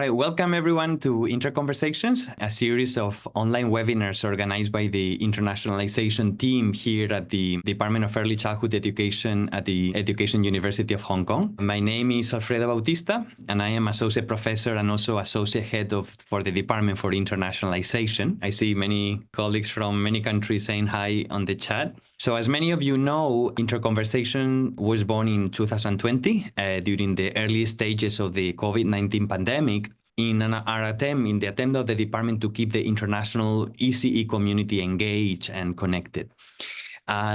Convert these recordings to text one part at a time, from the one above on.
right, welcome everyone to Interconversations, a series of online webinars organized by the internationalization team here at the Department of Early Childhood Education at the Education University of Hong Kong. My name is Alfredo Bautista, and I am Associate Professor and also Associate Head for the Department for Internationalization. I see many colleagues from many countries saying hi on the chat. So as many of you know, Interconversation was born in 2020 during the early stages of the COVID-19 pandemic in the attempt of the department to keep the international ECE community engaged and connected.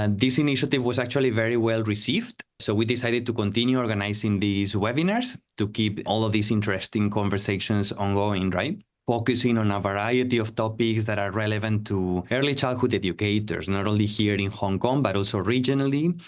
This initiative was actually very well received. So we decided to continue organizing these webinars to keep all of these interesting conversations ongoing, right? Focusing on a variety of topics that are relevant to early childhood educators, not only here in Hong Kong, but also regionally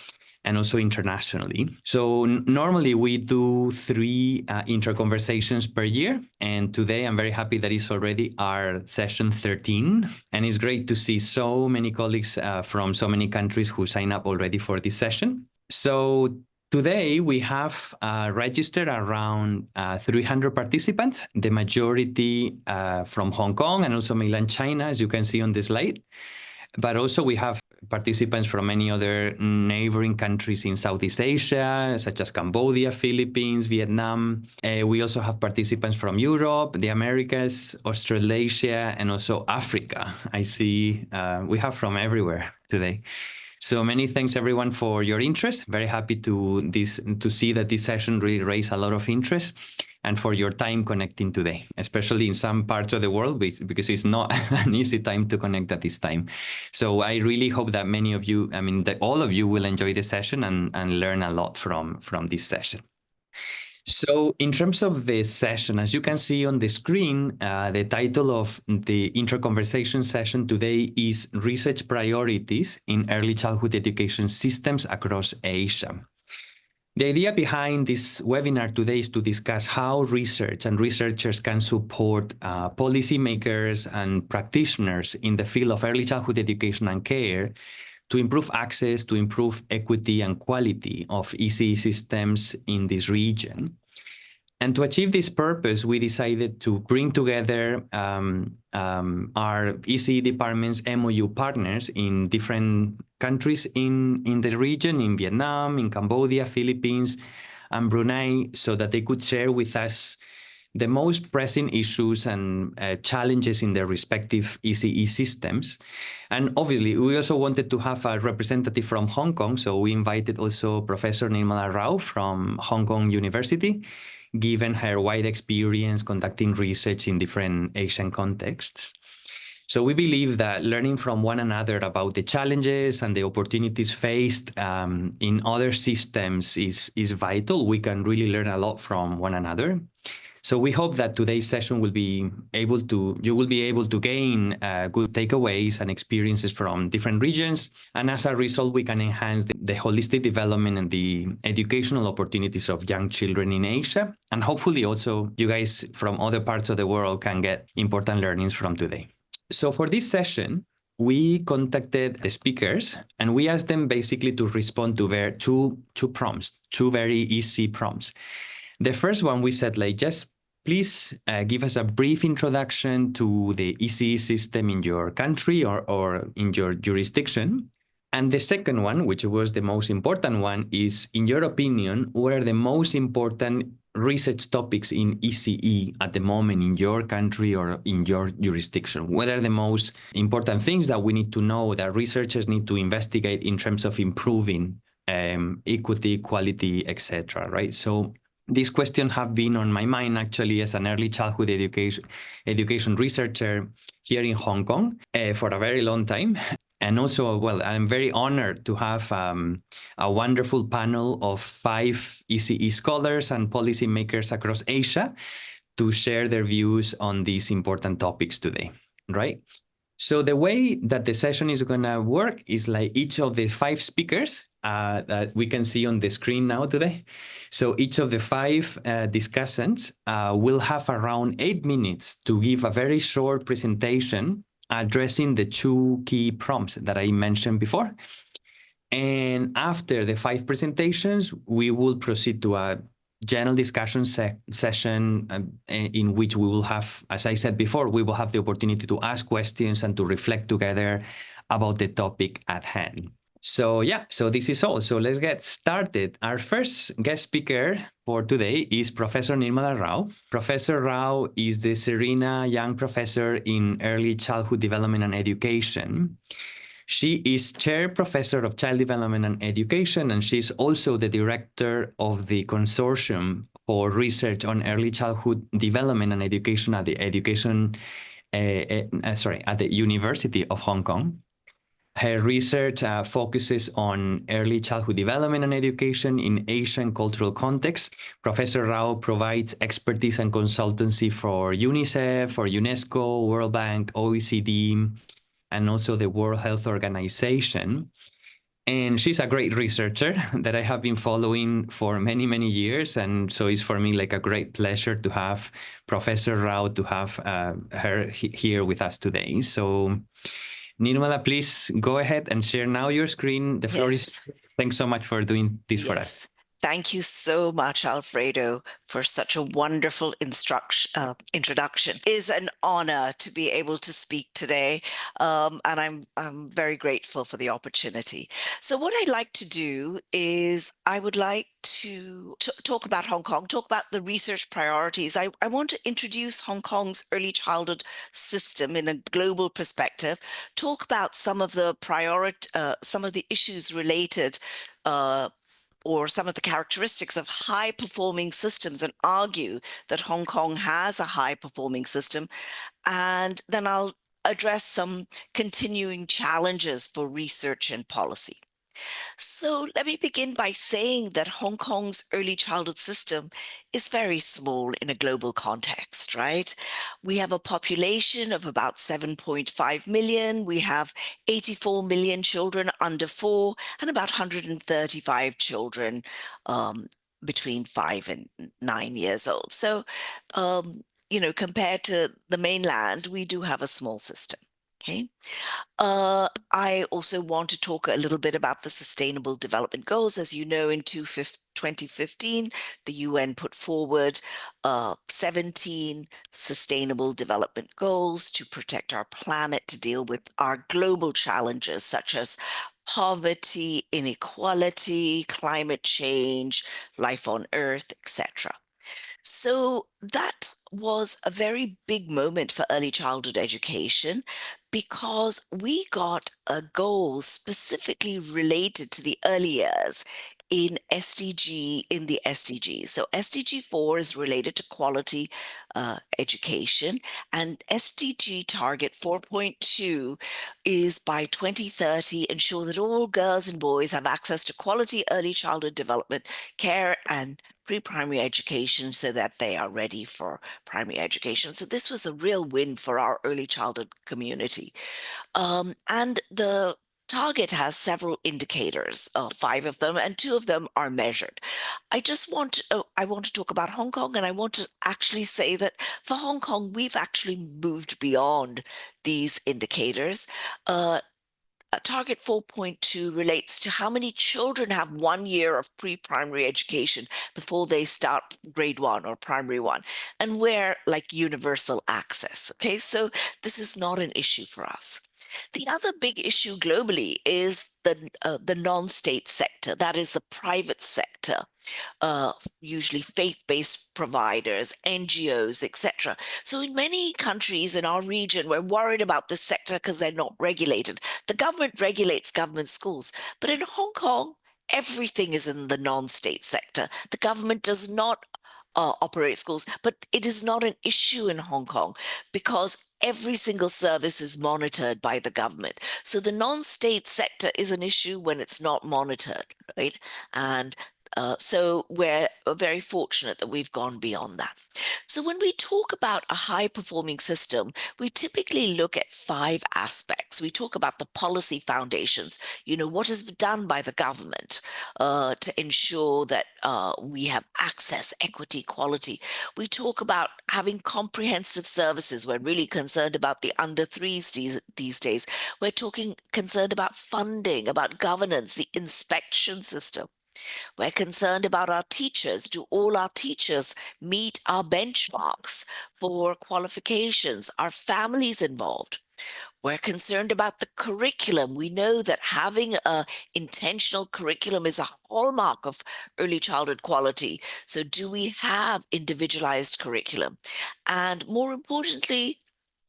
and also internationally. So normally we do 3 interconversations per year. And today I'm very happy that it's already our session 13. And it's great to see so many colleagues from so many countries who sign up already for this session. So today, we have registered around 300 participants, the majority from Hong Kong and also mainland China, as you can see on the slide. But also we have participants from many other neighboring countries in Southeast Asia, such as Cambodia, Philippines, Vietnam. We also have participants from Europe, the Americas, Australasia, and also Africa. I see we have from everywhere today. So many thanks everyone for your interest. Very happy to see that this session really raised a lot of interest and for your time connecting today, especially in some parts of the world, because it's not an easy time to connect at this time. So I really hope that many of you, that all of you will enjoy the session and learn a lot from this session. So in terms of the session, as you can see on the screen, the title of the Interconversation session today is Research Priorities in Early Childhood Education Systems Across Asia. The idea behind this webinar today is to discuss how research and researchers can support policymakers and practitioners in the field of early childhood education and care to improve access, to improve equity and quality of ECE systems in this region. And to achieve this purpose, we decided to bring together our ECE department's MOU partners in different countries in the region, in Vietnam, in Cambodia, Philippines, and Brunei, so that they could share with us the most pressing issues and challenges in their respective ECE systems. And obviously, we also wanted to have a representative from Hong Kong, so we invited also Professor Nirmala Rao from Hong Kong University, given her wide experience conducting research in different Asian contexts. So we believe that learning from one another about the challenges and the opportunities faced in other systems is vital. We can really learn a lot from one another. So we hope that today's session you will be able to gain good takeaways and experiences from different regions. And as a result, we can enhance the holistic development and the educational opportunities of young children in Asia. And hopefully also you guys from other parts of the world can get important learnings from today. So for this session, we contacted the speakers and we asked them basically to respond to two prompts, 2 very easy prompts. The first one, we said, just please give us a brief introduction to the ECE system in your country or in your jurisdiction. And the second one, which was the most important one, is, in your opinion, what are the most important research topics in ECE at the moment in your country or in your jurisdiction? What are the most important things that we need to know, that researchers need to investigate in terms of improving equity, quality, etc., right? So these questions have been on my mind actually as an early childhood education researcher here in Hong Kong for a very long time. And also, well, I'm very honored to have a wonderful panel of 5 ECE scholars and policymakers across Asia to share their views on these important topics today, right? So the way that the session is going to work is like each of the 5 speakers that we can see on the screen now today. So each of the 5 discussants will have around 8 minutes to give a very short presentation addressing the 2 key prompts that I mentioned before. And after the 5 presentations, we will proceed to a general discussion session in which we will have, as I said before, we will have the opportunity to ask questions and to reflect together about the topic at hand. So yeah, so this is all. So let's get started. Our first guest speaker for today is Professor Nirmala Rao. Professor Rao is the Serena Young Professor in Early Childhood Development and Education. She is Chair Professor of Child Development and Education, and she's also the Director of the Consortium for Research on Early Childhood Development and Education at the at the University of Hong Kong. Her research focuses on early childhood development and education in Asian cultural contexts. Professor Rao provides expertise and consultancy for UNICEF, for UNESCO, World Bank, OECD, and also the World Health Organization. And she's a great researcher that I have been following for many, many years. And so it's for me like a great pleasure to have Professor Rao, to have her here with us today. So Nirmala, please go ahead and share now your screen. The floor is yours. Thanks so much for doing this for us. Thank you so much, Alfredo, for such a wonderful introduction. It is an honor to be able to speak today, and I'm very grateful for the opportunity. So what I'd like to do is I would like to talk about Hong Kong, talk about the research priorities. I want to introduce Hong Kong's early childhood system in a global perspective, talk about some of the issues related or some of the characteristics of high-performing systems and argue that Hong Kong has a high-performing system. And then I'll address some continuing challenges for research and policy. So let me begin by saying that Hong Kong's early childhood system is very small in a global context, right? We have a population of about 7.5 million. We have 84 million children under 4 and about 135 children between 5 and 9 years old. So, compared to the mainland, we do have a small system. Okay. I also want to talk a little bit about the Sustainable Development Goals. As you know, in 2015, the UN put forward 17 Sustainable Development Goals to protect our planet, to deal with our global challenges such as poverty, inequality, climate change, life on Earth, etc. So that was a very big moment for early childhood education because we got a goal specifically related to the early years in the SDG. So SDG 4 is related to quality education, and SDG target 4.2 is by 2030 ensure that all girls and boys have access to quality early childhood development, care, and pre-primary education so that they are ready for primary education. So this was a real win for our early childhood community. And the target has several indicators, 5 of them, and 2 of them are measured. I want to talk about Hong Kong, and I want to actually say that for Hong Kong, we've actually moved beyond these indicators. Target 4.2 relates to how many children have 1 year of pre-primary education before they start grade 1 or primary 1, and where like universal access. Okay, so this is not an issue for us. The other big issue globally is the non-state sector, that is the private sector. Usually faith-based providers, NGOs, etc. So in many countries in our region, we're worried about this sector because they're not regulated. The government regulates government schools, but in Hong Kong, everything is in the non-state sector. The government does not operate schools, but it is not an issue in Hong Kong because every single service is monitored by the government. So the non-state sector is an issue when it's not monitored, right? And so we're very fortunate that we've gone beyond that. So when we talk about a high-performing system, we typically look at 5 aspects. We talk about the policy foundations, what is done by the government to ensure that we have access, equity, quality. We talk about having comprehensive services. We're really concerned about the under 3s these days. We're concerned about funding, about governance, the inspection system. We're concerned about our teachers. Do all our teachers meet our benchmarks for qualifications? Are families involved? We're concerned about the curriculum. We know that having an intentional curriculum is a hallmark of early childhood quality. So do we have individualized curriculum? And more importantly,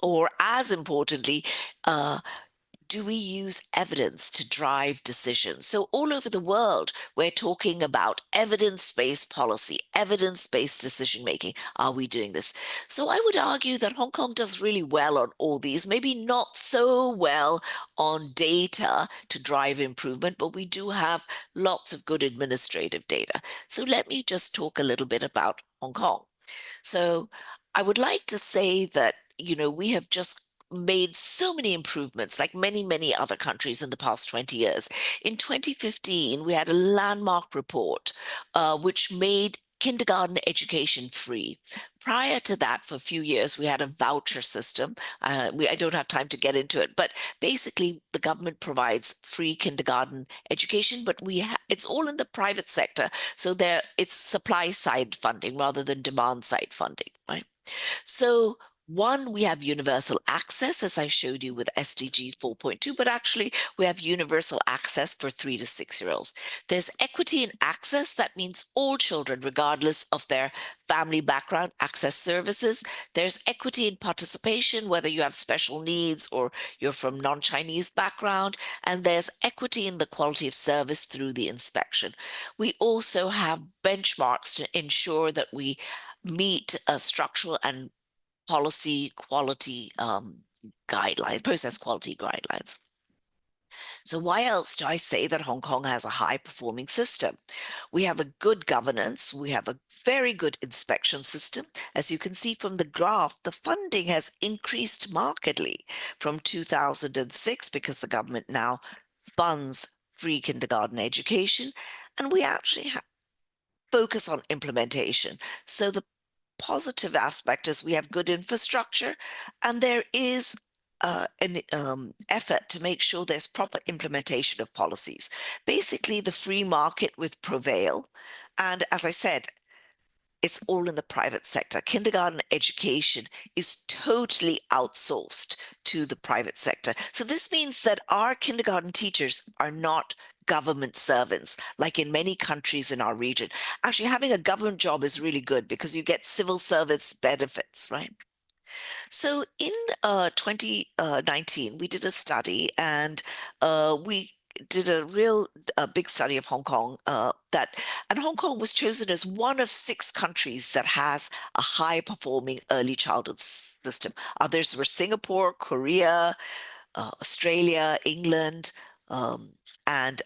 or as importantly, do we use evidence to drive decisions? So all over the world, we're talking about evidence-based policy, evidence-based decision-making. Are we doing this? So I would argue that Hong Kong does really well on all these, maybe not so well on data to drive improvement, but we do have lots of good administrative data. So let me just talk a little bit about Hong Kong. So I would like to say that, we have just made so many improvements, like many, many other countries in the past 20 years. In 2015, we had a landmark report which made kindergarten education free. Prior to that, for a few years, we had a voucher system. I don't have time to get into it, but basically the government provides free kindergarten education, but it's all in the private sector. So it's supply side funding rather than demand side funding, right? So one, we have universal access, as I showed you with SDG 4.2, but actually we have universal access for 3 to 6-year-olds. There's equity in access. That means all children, regardless of their family background, access services. There's equity in participation, whether you have special needs or you're from non-Chinese background. And there's equity in the quality of service through the inspection. We also have benchmarks to ensure that we meet structural and policy quality guidelines, process quality guidelines. So why else do I say that Hong Kong has a high-performing system? We have a good governance. We have a very good inspection system. As you can see from the graph, the funding has increased markedly from 2006 because the government now funds free kindergarten education. And we actually focus on implementation. So the positive aspect is we have good infrastructure, and there is an effort to make sure there's proper implementation of policies. Basically, the free market with prevail. And as I said, it's all in the private sector. Kindergarten education is totally outsourced to the private sector. So this means that our kindergarten teachers are not government servants, like in many countries in our region. Actually, having a government job is really good because you get civil service benefits, right? So in 2019, we did a study, and we did a real big study of Hong Kong and Hong Kong was chosen as one of 6 countries that has a high performing early childhood system. Others were Singapore, Korea, Australia, England, and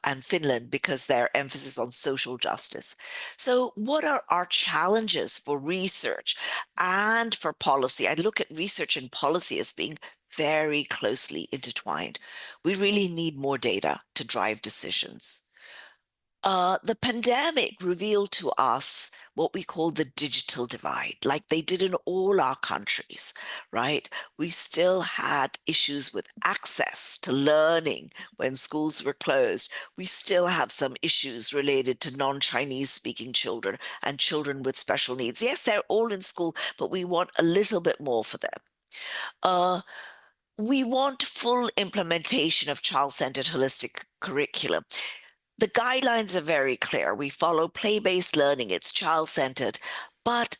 and Finland, because their emphasis on social justice. So what are our challenges for research and for policy? I look at research and policy as being very closely intertwined. We really need more data to drive decisions. The pandemic revealed to us what we call the digital divide, like they did in all our countries, right? We still had issues with access to learning when schools were closed. We still have some issues related to non-Chinese speaking children and children with special needs. Yes, they're all in school, but we want a little bit more for them. We want full implementation of child-centered holistic curriculum. The guidelines are very clear. We follow play-based learning. It's child-centered. But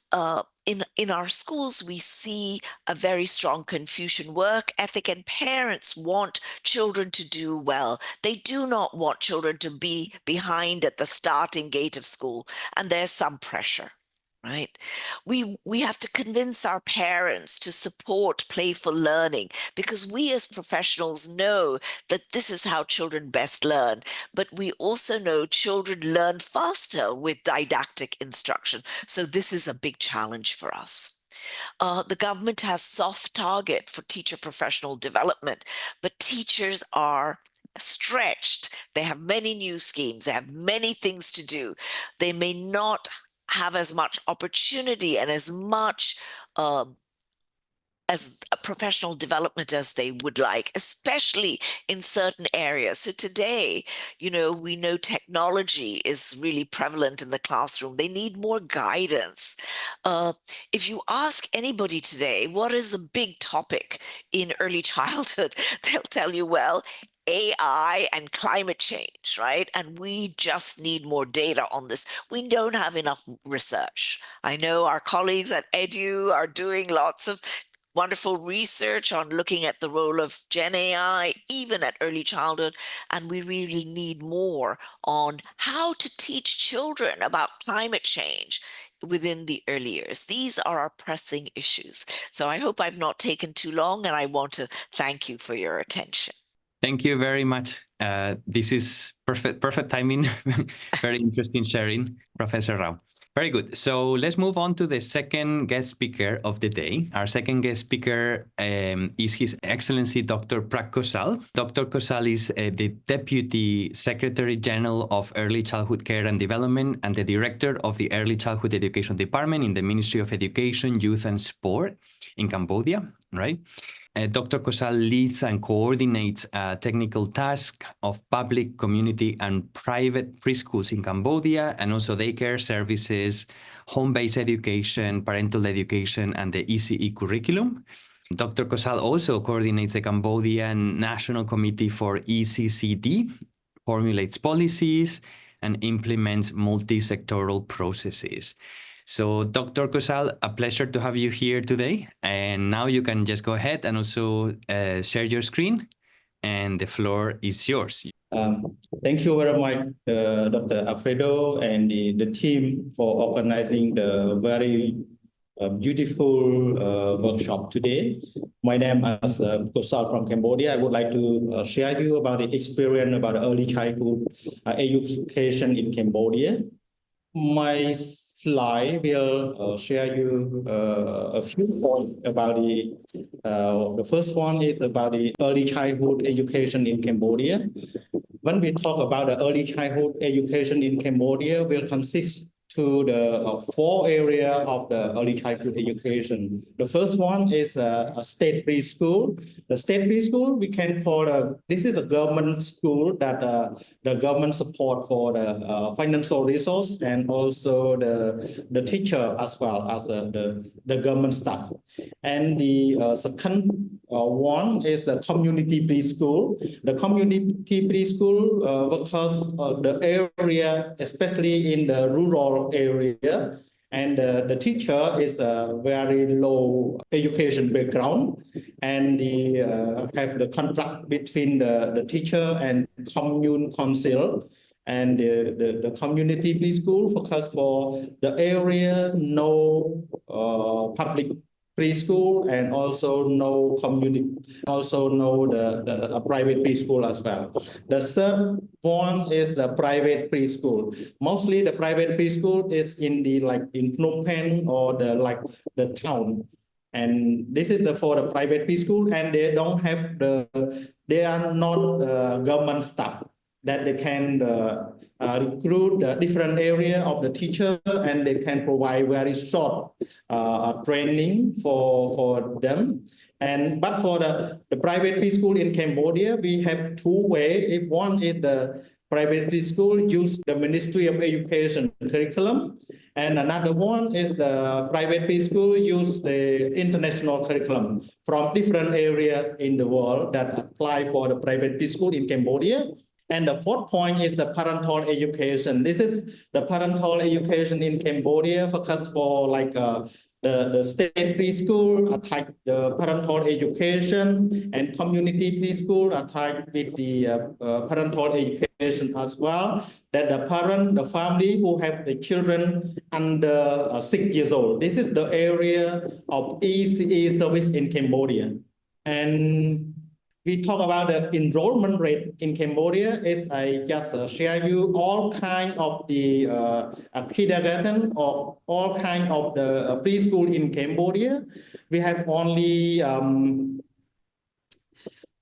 in our schools, we see a very strong Confucian work ethic, and parents want children to do well. They do not want children to be behind at the starting gate of school, and there's some pressure. Right? We have to convince our parents to support playful learning, because we as professionals know that this is how children best learn. But we also know children learn faster with didactic instruction. So this is a big challenge for us. The government has soft target for teacher professional development, but teachers are stretched. They have many new schemes. They have many things to do. They may not have as much opportunity and as much as professional development as they would like, especially in certain areas. So today, we know technology is really prevalent in the classroom. They need more guidance. If you ask anybody today, what is the big topic in early childhood, they'll tell you, well, AI and climate change, right? And we just need more data on this. We don't have enough research. I know our colleagues at Edu are doing lots of wonderful research on looking at the role of Gen AI, even at early childhood. And we really need more on how to teach children about climate change within the early years. These are our pressing issues. So I hope I've not taken too long, and I want to thank you for your attention. Thank you very much. This is perfect timing. Very interesting sharing, Professor Rao. Very good. So let's move on to the second guest speaker of the day. Our second guest speaker is His Excellency Dr. Prak Kosal. Dr. Kosal is the Deputy Secretary General of Early Childhood Care and Development and the Director of the Early Childhood Education Department in the Ministry of Education, Youth and Sport in Cambodia, right? Dr. Kosal leads and coordinates a technical task of public, community, and private preschools in Cambodia, and also daycare services, home-based education, parental education, and the ECE curriculum. Dr. Kosal also coordinates the Cambodian National Committee for ECCD, formulates policies, and implements multi-sectoral processes. So, Dr. Kosal, a pleasure to have you here today. And now you can just go ahead and also share your screen, and the floor is yours. Thank you very much, Dr. Alfredo and the team for organizing the very beautiful workshop today. My name is Kosal from Cambodia. I would like to share you about the experience about early childhood education in Cambodia. My slide will share you a few points about the first one is about the early childhood education in Cambodia. When we talk about the early childhood education in Cambodia, will consist to the 4 areas of the early childhood education. The first one is a state preschool. The state preschool, we can call this is a government school that the government support for the financial resource and also the teacher as well as the government staff. And the second one is the community preschool. The community preschool because the area, especially in the rural area, and the teacher is a very low education background, and have the contract between the teacher and commune council. And the community preschool focus for the area, no public preschool, and also no community, also no the private preschool as well. The third one is the private preschool. Mostly the private preschool is in the in Phnom Penh or the town. And this is for the private preschool, and they don't have they are not government staff that they can recruit different area of the teacher, and they can provide very short training for them. But for the private preschool in Cambodia, we have 2 ways. If one is the private preschool use the Ministry of Education curriculum, and another one is the private preschool use the international curriculum from different areas in the world that apply for the private preschool in Cambodia. And the fourth point is the parental education. This is the parental education in Cambodia, focus for the state preschool attach the parental education, and community preschool attach with the parental education as well. That the family who have the children under 6 years old. This is the area of ECE service in Cambodia. And we talk about the enrollment rate in Cambodia. Is I just share you all kind of the kindergarten or all kind of the preschool in Cambodia. We have only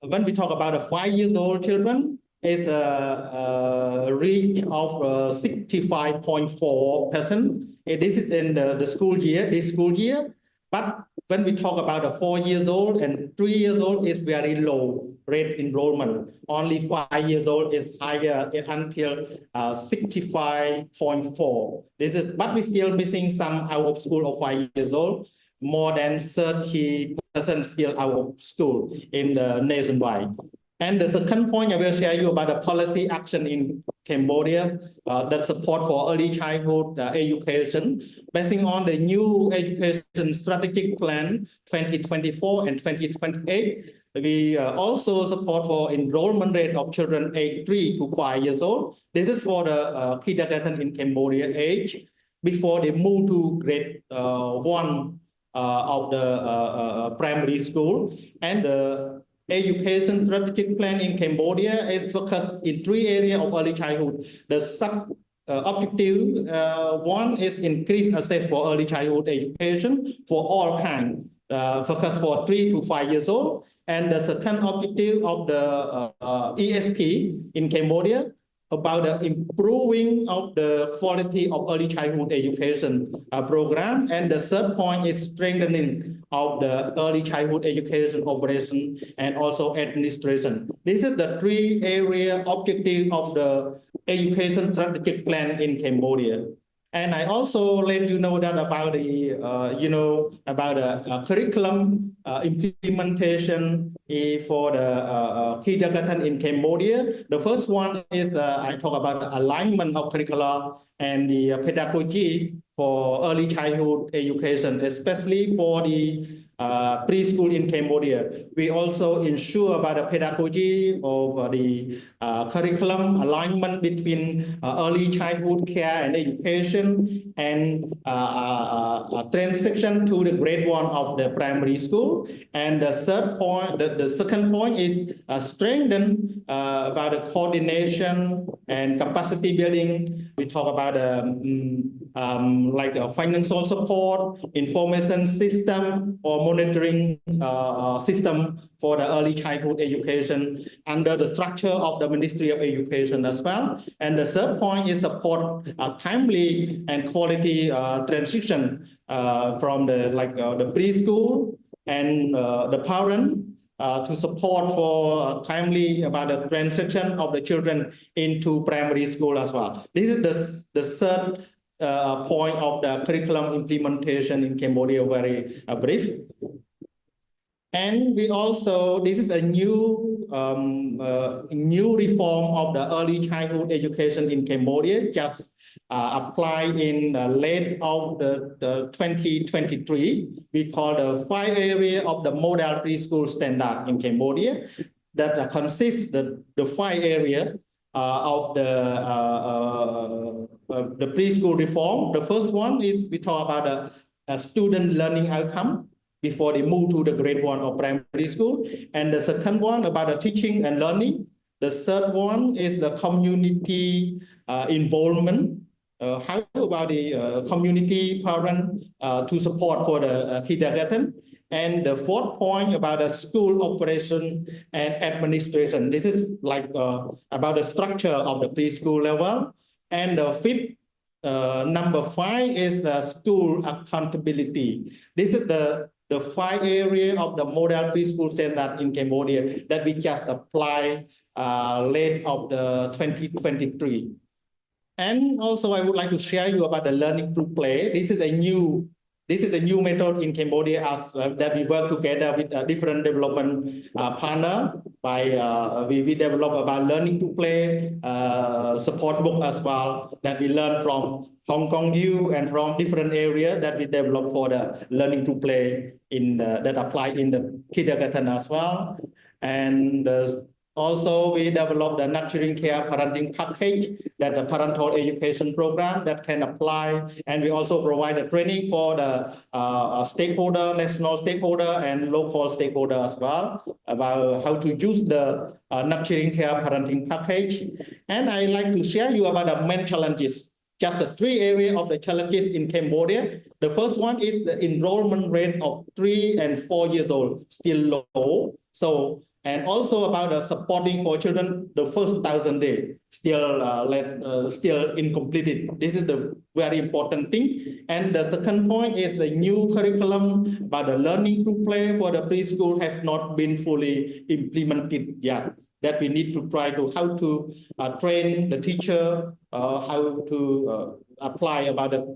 when we talk about the 5 years old children, is a reach of 65.4%. This is in the school year, this school year. But when we talk about the 4 years old and 3 years old is very low rate enrollment. Only 5 years old is higher until 65.4. This is, but we still missing some out of school of 5 years old. More than 30% still out of school in the nationwide. And the second point I will share you about the policy action in Cambodia, that support for early childhood education, basing on the new education strategic plan 2024 and 2028. We also support for enrollment rate of children aged 3 to 5 years old. This is for the kindergarten in Cambodia age before they move to grade 1 of the primary school. And the education strategic plan in Cambodia is focused in 3 areas of early childhood. The objective one is increase access for early childhood education for all kinds, focus for 3 to 5 years old. And the second objective of the ESP in Cambodia about the improving of the quality of early childhood education program. And the third point is strengthening of the early childhood education operation and also administration. This is the 3 area objective of the education strategic plan in Cambodia. And I also let you know that about the, about the curriculum implementation for the kindergarten in Cambodia. The first one is I talk about the alignment of curricula and the pedagogy for early childhood education, especially for the preschool in Cambodia. We also ensure about the pedagogy of the curriculum alignment between early childhood care and education and transition to the grade 1 of the primary school. And the third point, the second point is strengthen about the coordination and capacity building. We talk about like financial support, information system, or monitoring system for the early childhood education under the structure of the Ministry of Education as well. And the third point is support timely and quality transition from the preschool and the parent to support for timely about the transition of the children into primary school as well. This is the third point of the curriculum implementation in Cambodia, very brief. And we also, this is a new reform of the early childhood education in Cambodia, just applied in late of the 2023. We call the 5 area of the model preschool standard in Cambodia that consists the 5 area of the preschool reform. The first one is we talk about a student learning outcome before they move to the grade 1 of primary school. And the second one about the teaching and learning. The third one is the community involvement. How about the community parent to support for the kindergarten? And the fourth point about the school operation and administration. This is like about the structure of the preschool level. And the fifth, number 5 is the school accountability. This is the 5 area of the model preschool standard in Cambodia that we just applied late of the 2023. And also I would like to share you about the learning through play. This is a new method in Cambodia as that we work together with different development partner. We develop about learning to play support book as well that we learn from Hong Kong U and from different areas that we develop for the learning to play in that apply in the kindergarten as well. And also, we developed the nurturing care parenting package, that the parental education program that can apply. And we also provide a training for the stakeholder, national stakeholder and local stakeholder as well about how to use the nurturing care parenting package. And I like to share you about the main challenges. Just the 3 areas of the challenges in Cambodia. The first one is the enrollment rate of 3 and 4 years old, still low. So And also about supporting for children the first 1,000 days still incomplete. This is the very important thing. And the second point is the new curriculum about the learning to play for the preschool have not been fully implemented yet. That we need to try to how to train the teacher, how to apply about the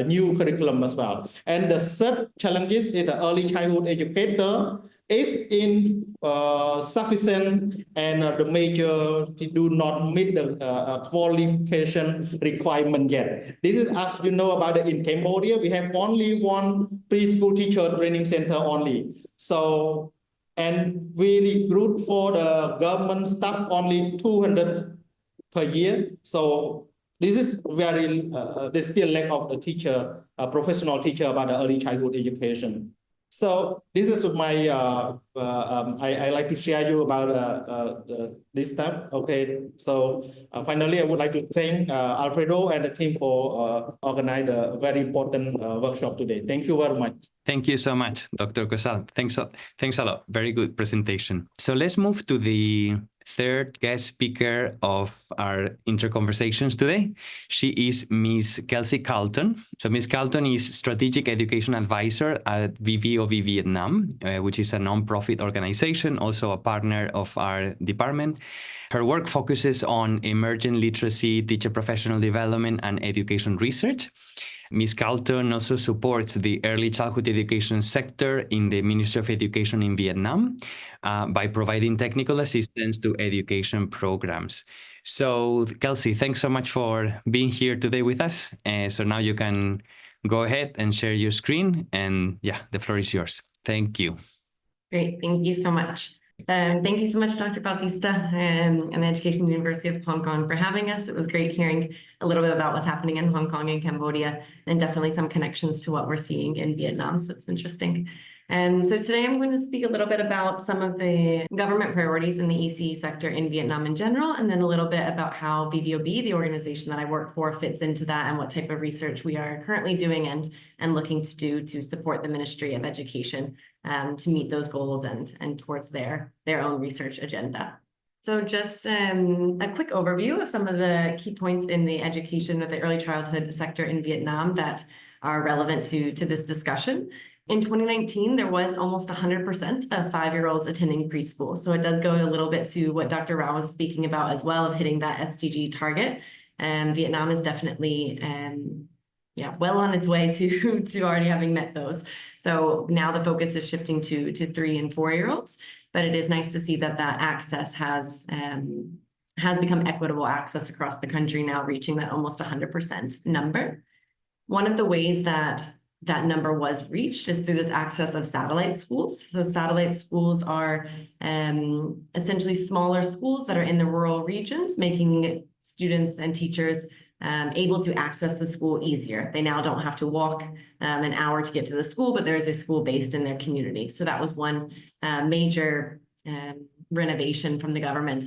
new curriculum as well. And the third challenge is the early childhood educator is insufficient and the major do not meet the qualification requirement yet. This is, as you know about it, in Cambodia, we have only one preschool teacher training center only. So, and we recruit for the government staff only 200 per year. So this is very, there's still lack of a teacher, a professional teacher about the early childhood education. So this is my, I like to share you about this stuff. Okay, so finally, I would like to thank Alfredo and the team for organizing a very important workshop today. Thank you very much. Thank you so much, Dr. Kosal. Thanks a lot. Very good presentation. So let's move to the third guest speaker of our interconversations today. She is Ms. Kelsey Carlton. So Ms. Carlton is Strategic Education Advisor at VVOB Vietnam, which is a non-profit organization, also a partner of our department. Her work focuses on emerging literacy, teacher professional development, and education research. Ms. Carlton also supports the early childhood education sector in the Ministry of Education in Vietnam by providing technical assistance to education programs. So, Kelsey, thanks so much for being here today with us. So now you can go ahead and share your screen, and yeah, the floor is yours. Thank you. Great, thank you so much. Thank you so much, Dr. Bautista and the Education University of Hong Kong for having us. It was great hearing a little bit about what's happening in Hong Kong and Cambodia, and definitely some connections to what we're seeing in Vietnam, so it's interesting. And so today I'm going to speak a little bit about some of the government priorities in the ECE sector in Vietnam in general, and then a little bit about how VVOB, the organization that I work for, fits into that and what type of research we are currently doing and looking to do to support the Ministry of Education to meet those goals and towards their own research agenda. So just a quick overview of some of the key points in the education of the early childhood sector in Vietnam that are relevant to this discussion. In 2019, there was almost 100% of 5-year-olds attending preschool. So it does go a little bit to what Dr. Rao was speaking about as well, of hitting that SDG target. And Vietnam is definitely well on its way to already having met those. So now the focus is shifting to 3- and 4-year-olds, but it is nice to see that access has become equitable access across the country, now reaching that almost 100% number. One of the ways that number was reached is through this access of satellite schools. So satellite schools are essentially smaller schools that are in the rural regions, making students and teachers able to access the school easier. They now don't have to walk an hour to get to the school, but there is a school based in their community. So that was one major renovation from the government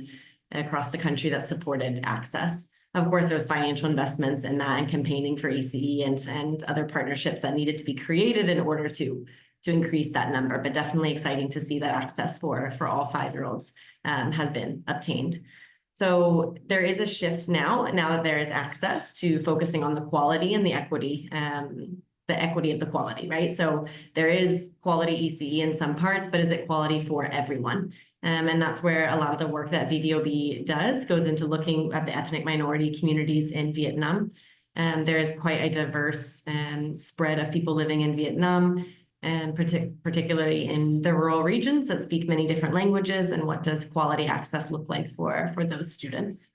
across the country that supported access. Of course, there's financial investments in that and campaigning for ECE and other partnerships that needed to be created in order to increase that number. But definitely exciting to see that access for all 5-year-olds has been obtained. So there is a shift now that there is access, to focusing on the quality and the equity of the quality, right? So there is quality ECE in some parts, but is it quality for everyone? And that's where a lot of the work that VVOB does goes into looking at the ethnic minority communities in Vietnam. There is quite a diverse spread of people living in Vietnam, and particularly in the rural regions that speak many different languages, and what does quality access look like for those students.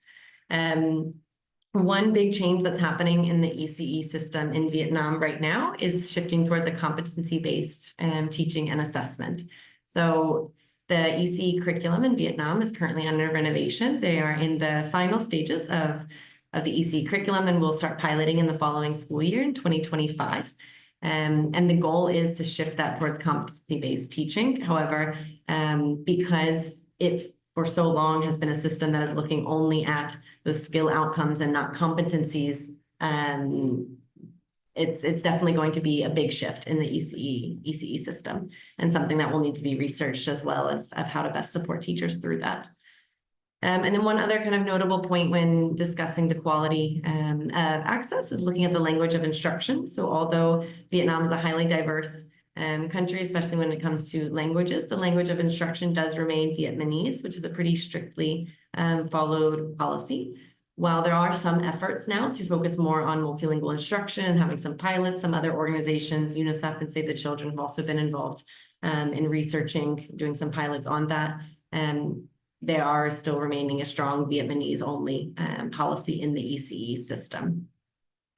One big change that's happening in the ECE system in Vietnam right now is shifting towards a competency-based teaching and assessment. So the ECE curriculum in Vietnam is currently under renovation. They are in the final stages of the ECE curriculum, and we'll start piloting in the following school year in 2025. And the goal is to shift that towards competency-based teaching. However, because it for so long has been a system that is looking only at those skill outcomes and not competencies, it's definitely going to be a big shift in the ECE system, and something that will need to be researched as well of how to best support teachers through that. And then one other kind of notable point when discussing the quality of access is looking at the language of instruction. So although Vietnam is a highly diverse country, especially when it comes to languages, the language of instruction does remain Vietnamese, which is a pretty strictly followed policy. While there are some efforts now to focus more on multilingual instruction, having some pilots, some other organizations, UNICEF and Save the Children have also been involved in researching, doing some pilots on that. They are still remaining a strong Vietnamese-only policy in the ECE system.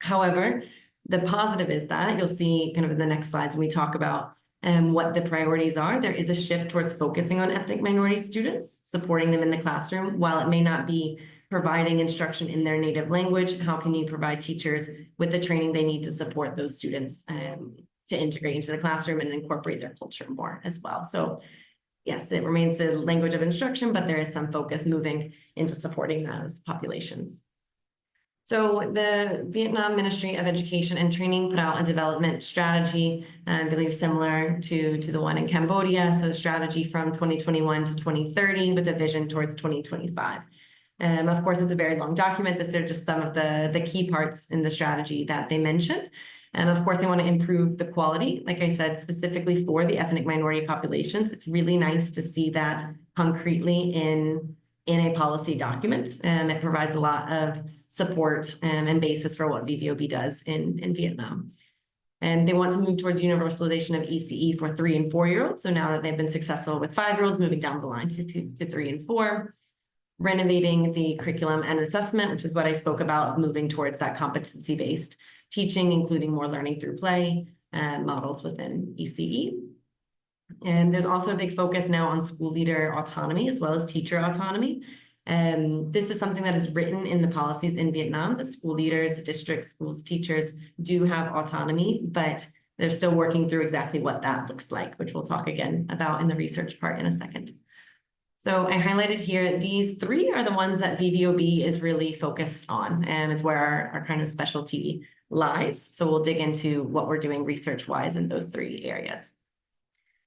However, the positive is that you'll see kind of in the next slides when we talk about what the priorities are, there is a shift towards focusing on ethnic minority students, supporting them in the classroom. While it may not be providing instruction in their native language, how can you provide teachers with the training they need to support those students to integrate into the classroom and incorporate their culture more as well? So yes, it remains the language of instruction, but there is some focus moving into supporting those populations. So the Vietnam Ministry of Education and Training put out a development strategy, I believe similar to the one in Cambodia. So the strategy from 2021 to 2030 with a vision towards 2025. Of course, it's a very long document. These are just some of the key parts in the strategy that they mentioned. And of course, they want to improve the quality, like I said, specifically for the ethnic minority populations. It's really nice to see that concretely in a policy document. It provides a lot of support and basis for what VVOB does in Vietnam. And they want to move towards universalization of ECE for 3- and 4-year-olds. So now that they've been successful with 5-year-olds, moving down the line to 3 and 4. Renovating the curriculum and assessment, which is what I spoke about, moving towards that competency-based teaching, including more learning through play and models within ECE. And there's also a big focus now on school leader autonomy as well as teacher autonomy. This is something that is written in the policies in Vietnam, that school leaders, district schools, teachers do have autonomy, but they're still working through exactly what that looks like, which we'll talk again about in the research part in a second. So I highlighted here, these 3 are the ones that VVOB is really focused on, and it's where our kind of specialty lies. So we'll dig into what we're doing research-wise in those 3 areas.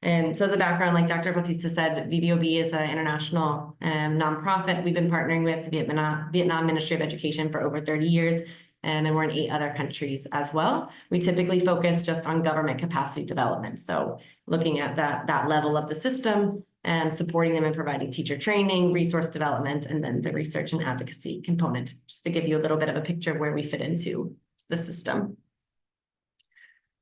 And so as a background, like Dr. Bautista said, VVOB is an international nonprofit. We've been partnering with the Vietnam Ministry of Education for over 30 years, and we're in 8 other countries as well. We typically focus just on government capacity development. So looking at that level of the system, and supporting them in providing teacher training, resource development, and then the research and advocacy component, just to give you a little bit of a picture of where we fit into the system.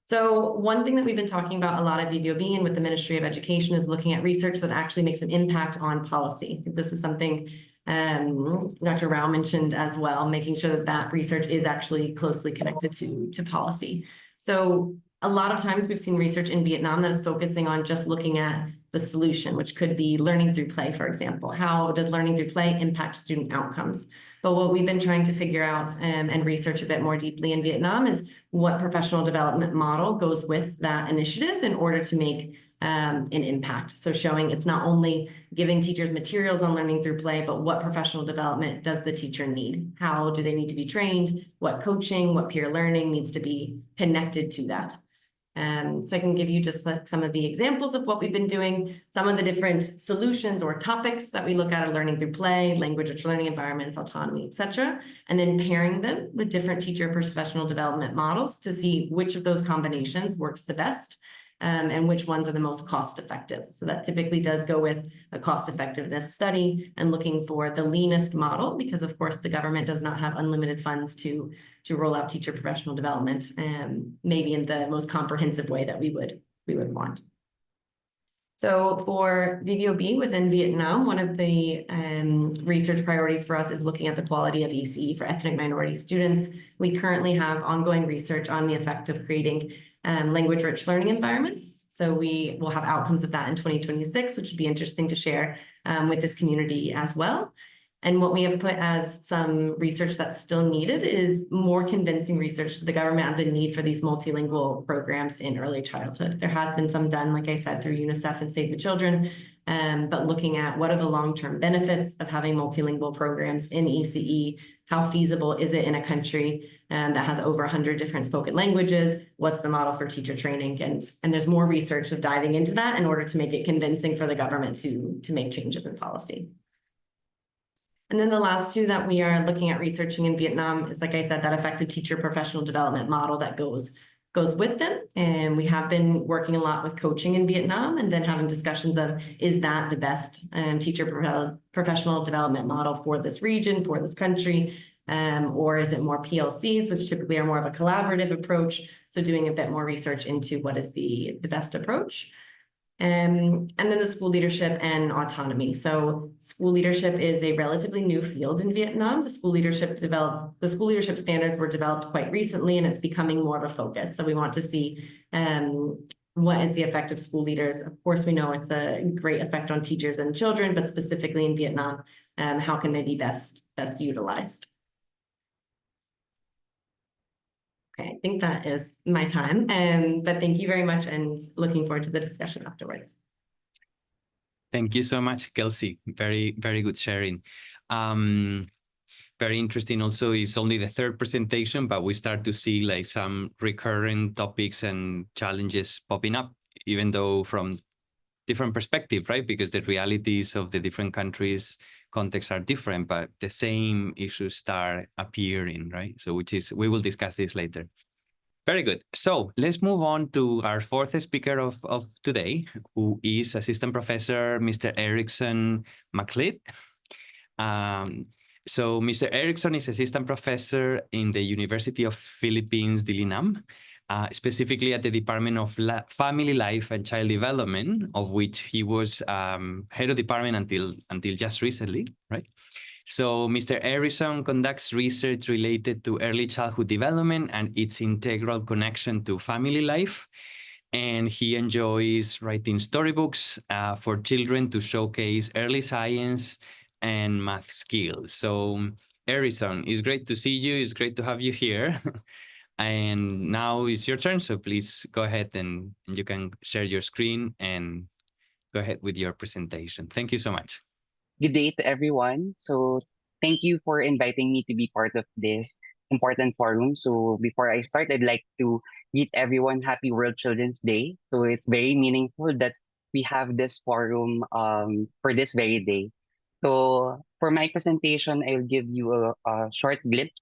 So one thing that we've been talking about a lot at VVOB and with the Ministry of Education is looking at research that actually makes an impact on policy. I think this is something Dr. Rao mentioned as well, making sure that that research is actually closely connected to policy. So a lot of times we've seen research in Vietnam that is focusing on just looking at the solution, which could be learning through play, for example. How does learning through play impact student outcomes? But what we've been trying to figure out and research a bit more deeply in Vietnam is what professional development model goes with that initiative in order to make an impact. So showing it's not only giving teachers materials on learning through play, but what professional development does the teacher need? How do they need to be trained? What coaching, what peer learning needs to be connected to that? So I can give you just like some of the examples of what we've been doing. Some of the different solutions or topics that we look at are learning through play, language-rich learning environments, autonomy, etc., and then pairing them with different teacher professional development models to see which of those combinations works the best and which ones are the most cost-effective. So that typically does go with a cost-effectiveness study and looking for the leanest model, because of course the government does not have unlimited funds to roll out teacher professional development, maybe in the most comprehensive way that we would want. So for VVOB within Vietnam, one of the research priorities for us is looking at the quality of ECE for ethnic minority students. We currently have ongoing research on the effect of creating language-rich learning environments. So we will have outcomes of that in 2026, which would be interesting to share with this community as well. And what we have put as some research that's still needed is more convincing research to the government of the need for these multilingual programs in early childhood. There has been some done, like I said, through UNICEF and Save the Children, but looking at what are the long-term benefits of having multilingual programs in ECE, how feasible is it in a country that has over 100 different spoken languages, what's the model for teacher training, and there's more research of diving into that in order to make it convincing for the government to make changes in policy. And then the last two that we are looking at researching in Vietnam is, like I said, that effective teacher professional development model that goes with them. And we have been working a lot with coaching in Vietnam and then having discussions of, is that the best teacher professional development model for this region, for this country? Or is it more PLCs, which typically are more of a collaborative approach? So doing a bit more research into what is the best approach. And then the school leadership and autonomy. So school leadership is a relatively new field in Vietnam. The school leadership standards were developed quite recently, and it's becoming more of a focus. So we want to see what is the effect of school leaders. Of course, we know it's a great effect on teachers and children, but specifically in Vietnam, how can they be best utilized? Okay, I think that is my time, but thank you very much and looking forward to the discussion afterwards. Thank you so much, Kelsey. Very, very good sharing. Very interesting also is only the third presentation, but we start to see like some recurring topics and challenges popping up, even though from different perspective, right? Because the realities of the different countries' contexts are different, but the same issues start appearing, right? So we will discuss this later. Very good. So let's move on to our fourth speaker of today, who is Assistant Professor, Mr. Erickson Maclid. So Mr. Erickson is Assistant Professor in the University of Philippines, Dili Nam, specifically at the Department of Family Life and Child Development, of which he was head of department until just recently, right? So Mr. Erickson conducts research related to early childhood development and its integral connection to family life. And he enjoys writing storybooks for children to showcase early science and math skills. So Erickson, it's great to see you. It's great to have you here. And now it's your turn, so please go ahead and you can share your screen and go ahead with your presentation. Thank you so much. Good day to everyone. So thank you for inviting me to be part of this important forum. So before I start, I'd like to greet everyone Happy World Children's Day. So it's very meaningful that we have this forum for this very day. So for my presentation, I'll give you a short glimpse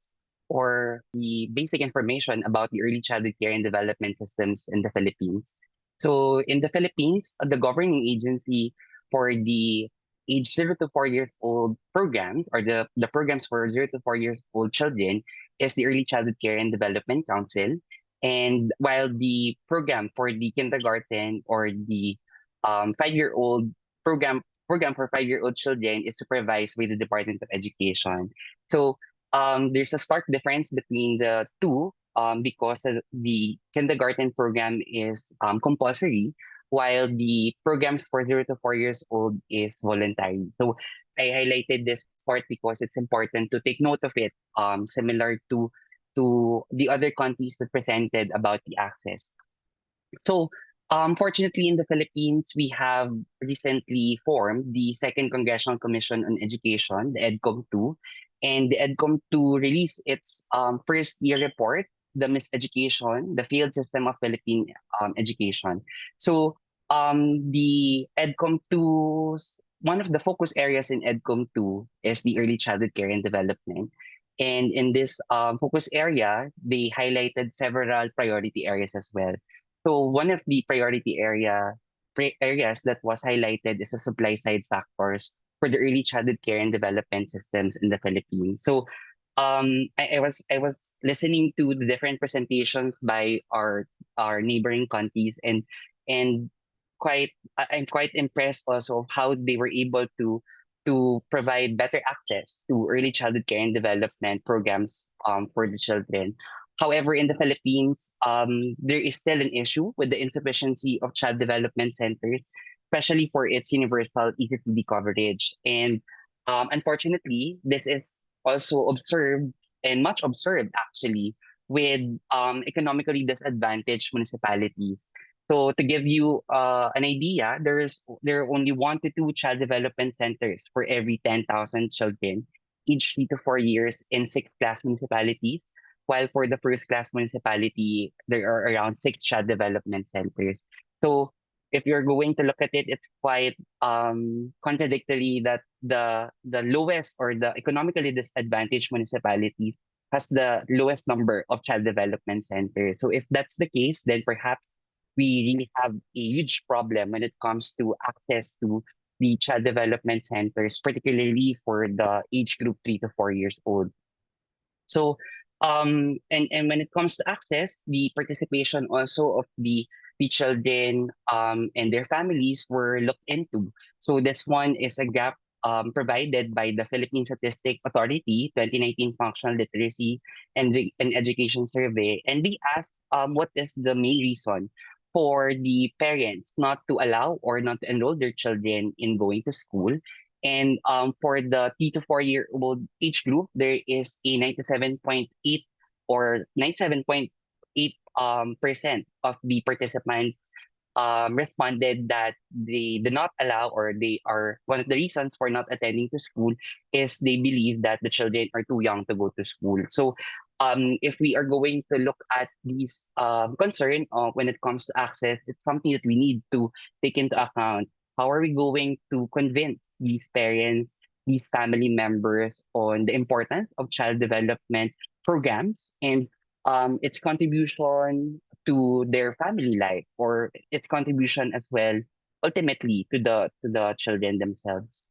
or the basic information about the early childhood care and development systems in the Philippines. So in the Philippines, the governing agency for the age 0 to 4 years old programs, or the programs for 0 to 4 years old children, is the Early Childhood Care and Development Council. And while the program for the kindergarten or the 5-year-old program for 5-year-old children is supervised by the Department of Education. So there's a stark difference between the two because the kindergarten program is compulsory, while the programs for 0 to 4 years old is voluntary. So I highlighted this part because it's important to take note of it, similar to the other countries that presented about the access. So fortunately, in the Philippines, we have recently formed the Second Congressional Commission on Education, the EDCOM II, and the EDCOM II released its first year report, the Miseducation, the Failed System of Philippine Education. So the EDCOM II's, one of the focus areas in EDCOM II is the early childhood care and development. And in this focus area, they highlighted several priority areas as well. So one of the priority areas that was highlighted is the supply side factors for the early childhood care and development systems in the Philippines. So I was listening to the different presentations by our neighboring countries, and I'm quite impressed also of how they were able to provide better access to early childhood care and development programs for the children. However, in the Philippines, there is still an issue with the insufficiency of child development centers, especially for its universal ECTD coverage. And Unfortunately, this is also observed and much observed actually with economically disadvantaged municipalities. So to give you an idea, there are only 1 to 2 child development centers for every 10,000 children, each 3 to 4 years in 6 class municipalities. While for the first class municipality, there are around 6 child development centers. So if you're going to look at it, it's quite contradictory that the lowest or the economically disadvantaged municipalities has the lowest number of child development centers. So if that's the case, then perhaps we really have a huge problem when it comes to access to the child development centers, particularly for the age group 3 to 4 years old. So, and when it comes to access, the participation also of the children and their families were looked into. So this one is a gap provided by the Philippine Statistic Authority 2019 Functional Literacy and Education Survey, and they asked what is the main reason for the parents not to allow or not to enroll their children in going to school. And for the 3 to 4 year old age group, there is a 97.8 or 97.8 percent of the participants responded that they did not allow, or they are one of the reasons for not attending to school is they believe that the children are too young to go to school. So if we are going to look at these concern when it comes to access, it's something that we need to take into account. How are we going to convince these parents, these family members on the importance of child development programs and its contribution to their family life, or its contribution as well ultimately to the children themselves?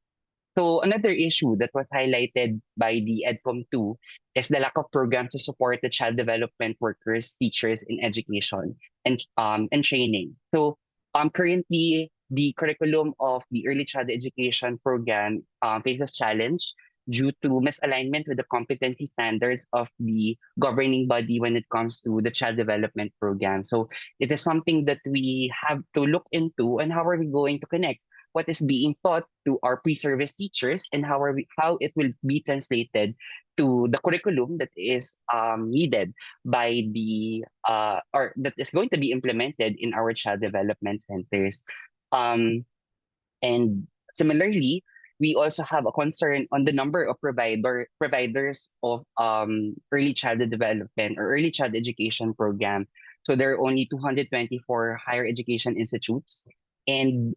So another issue that was highlighted by the EDCOM II is the lack of programs to support the child development workers, teachers in education and training. So currently the curriculum of the early child education program faces challenge due to misalignment with the competency standards of the governing body when it comes to the child development program. So it is something that we have to look into, and how are we going to connect what is being taught to our pre-service teachers, and how it will be translated to the curriculum that is needed by the or that is going to be implemented in our child development centers. Um, and similarly, we also have a concern on the number of providers of early childhood development or early child education program. So there are only 224 higher education institutes, and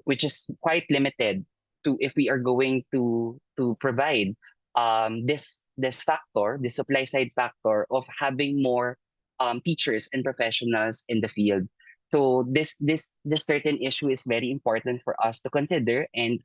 which is quite limited to if we are going to provide this factor, the supply side factor of having more teachers and professionals in the field. So this certain issue is very important for us to consider, and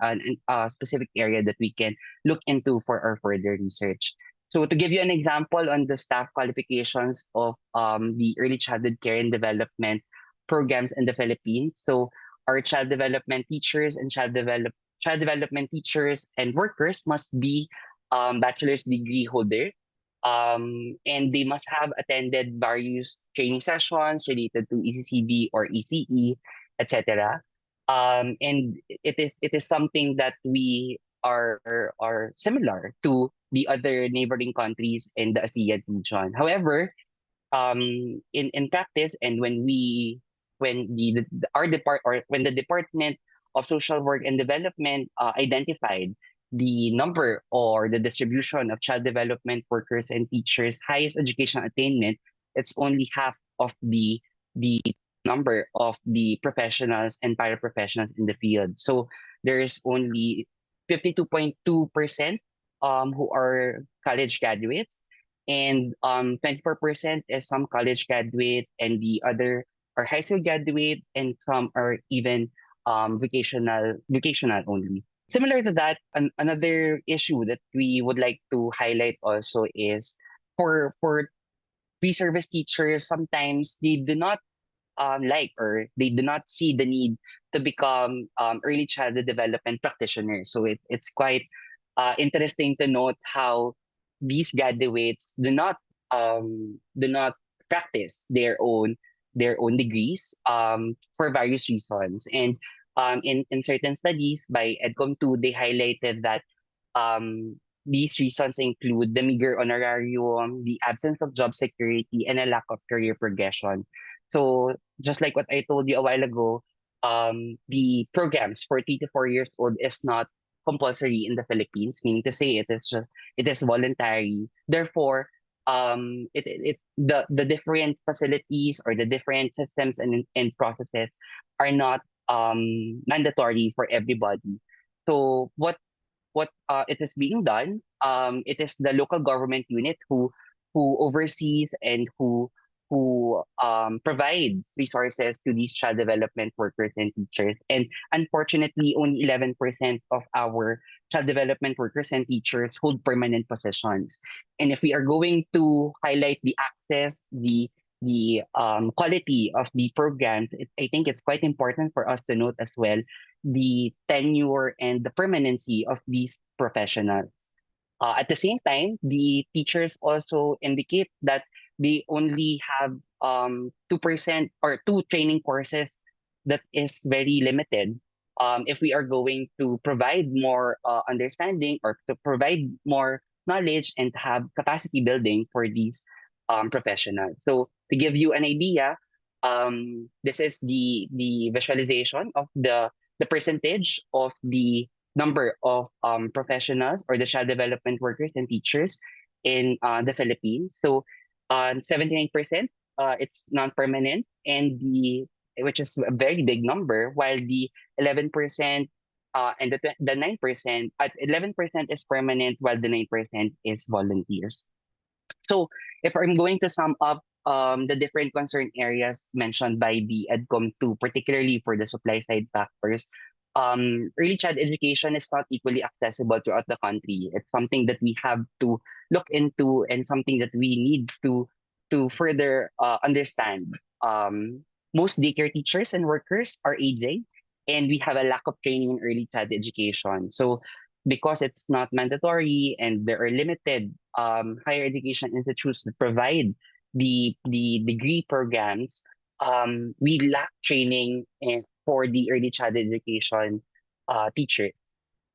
a specific area that we can look into for our further research. So to give you an example on the staff qualifications of the early childhood care and development programs in the Philippines. So our child development teachers and child development teachers and workers must be bachelor's degree holder, and they must have attended various training sessions related to ECCD or ECE, etc. And it is something that we are similar to the other neighboring countries in the ASEAN region. However, in practice, and when when the Department of Social Work and Development identified the number or the distribution of child development workers and teachers highest educational attainment, it's only half of the number of the professionals and paraprofessionals in the field. So there is only 52.2% who are college graduates, and 24% is some college graduate, and the other are high school graduate, and some are even vocational only. Similar to that, another issue that we would like to highlight also is for pre-service teachers, sometimes they do not like, or they do not see the need to become early childhood development practitioners. So it's quite interesting to note how these graduates do not practice their own degrees for various reasons. And In certain studies by EDCOM II, they highlighted that these reasons include the meager honorarium, the absence of job security, and a lack of career progression. So just like what I told you a while ago, the programs for 3 to 4 years old is not compulsory in the Philippines, meaning to say it is voluntary. Therefore, the different facilities or the different systems and processes are not mandatory for everybody. So what it is being done, it is the local government unit who oversees and who provides resources to these child development workers and teachers. And unfortunately, only 11% of our child development workers and teachers hold permanent positions. And if we are going to highlight the access, the quality of the programs, I think it's quite important for us to note as well the tenure and the permanency of these professionals. At the same time, the teachers also indicate that they only have 2% or two training courses that is very limited. If we are going to provide more understanding or to provide more knowledge and have capacity building for these professionals. So to give you an idea, this is the visualization of the percentage of the number of professionals or the child development workers and teachers in the Philippines. So 79%, it's non-permanent, and which is a very big number, while the 11% and the 9% at 11% is permanent, while the 9% is volunteers. So if I'm going to sum up the different concern areas mentioned by the EDCOM II, particularly for the supply side factors, early child education is not equally accessible throughout the country. It's something that we have to look into and something that we need to further understand. Most daycare teachers and workers are aging, and we have a lack of training in early child education. So because it's not mandatory and there are limited higher education institutes that provide the degree programs, we lack training for the early child education teachers.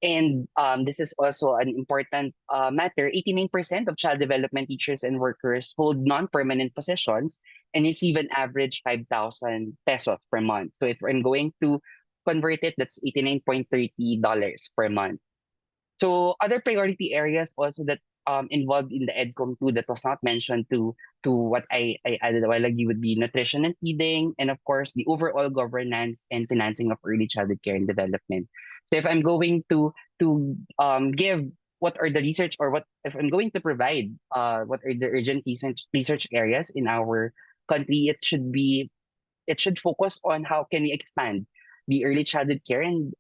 And this is also an important matter. 89% of child development teachers and workers hold non-permanent positions and receive an average 5,000 pesos per month. So if I'm going to convert it, that's $89.30 per month. So other priority areas also that involved in the EDCOM II that was not mentioned to what I added a while ago would be nutrition and feeding, and of course the overall governance and financing of early childhood care and development. So if I'm going to give what are the research or what if I'm going to provide what are the urgent research areas in our country, it should focus on how can we expand the early childhood care and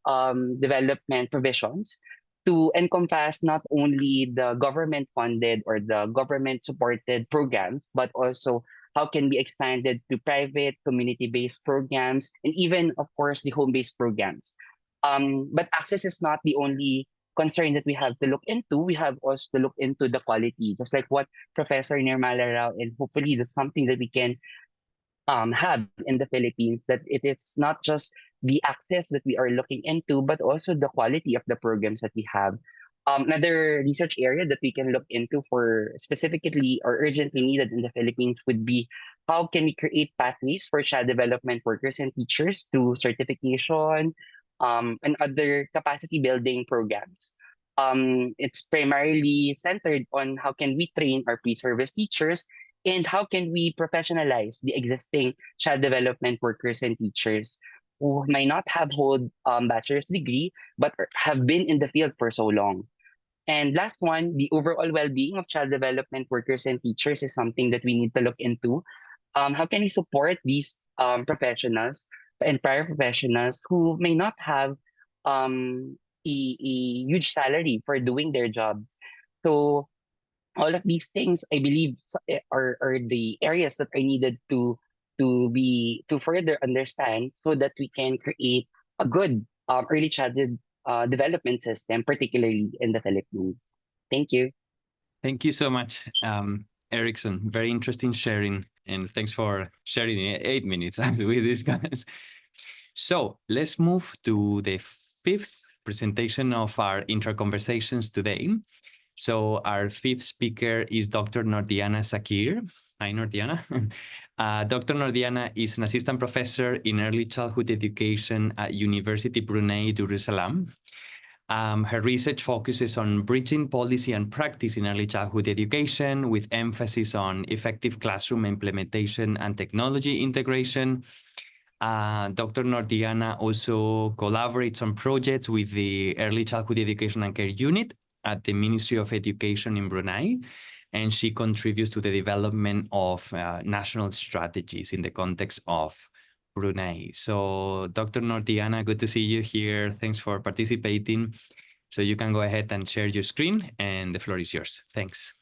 development provisions to encompass not only the government-funded or the government-supported programs, but also how can be expanded to private, community-based programs, and even, of course, the home-based programs. But access is not the only concern that we have to look into. We have also to look into the quality, just like what Professor Nirmala Rao, and hopefully that's something that we can have in the Philippines, that it is not just the access that we are looking into, but also the quality of the programs that we have. Another research area that we can look into for specifically or urgently needed in the Philippines would be how can we create pathways for child development workers and teachers through certification and other capacity building programs. It's primarily centered on how can we train our pre-service teachers and how can we professionalize the existing child development workers and teachers who may not have hold bachelor's degree but have been in the field for so long. And last one, the overall well-being of child development workers and teachers is something that we need to look into. How can we support these professionals and prior professionals who may not have a huge salary for doing their jobs? So all of these things, I believe, are the areas that are needed to further understand so that we can create a good early childhood development system, particularly in the Philippines. Thank you. Thank you so much, Erickson. Very interesting sharing, and thanks for sharing in 8 minutes with these guys. So let's move to the fifth presentation of our intra-conversations today. So our fifth speaker is Dr. Nordiana Zakir. Hi, Nordiana. Dr. Nordiana is an assistant professor in early childhood education at University Brunei Darussalam. Her research focuses on bridging policy and practice in early childhood education with emphasis on effective classroom implementation and technology integration. Dr. Nordiana also collaborates on projects with the Early Childhood Education and Care Unit at the Ministry of Education in Brunei, and she contributes to the development of national strategies in the context of Brunei. So, Dr. Nordiana, good to see you here. Thanks for participating. So you can go ahead and share your screen, and the floor is yours. Thanks.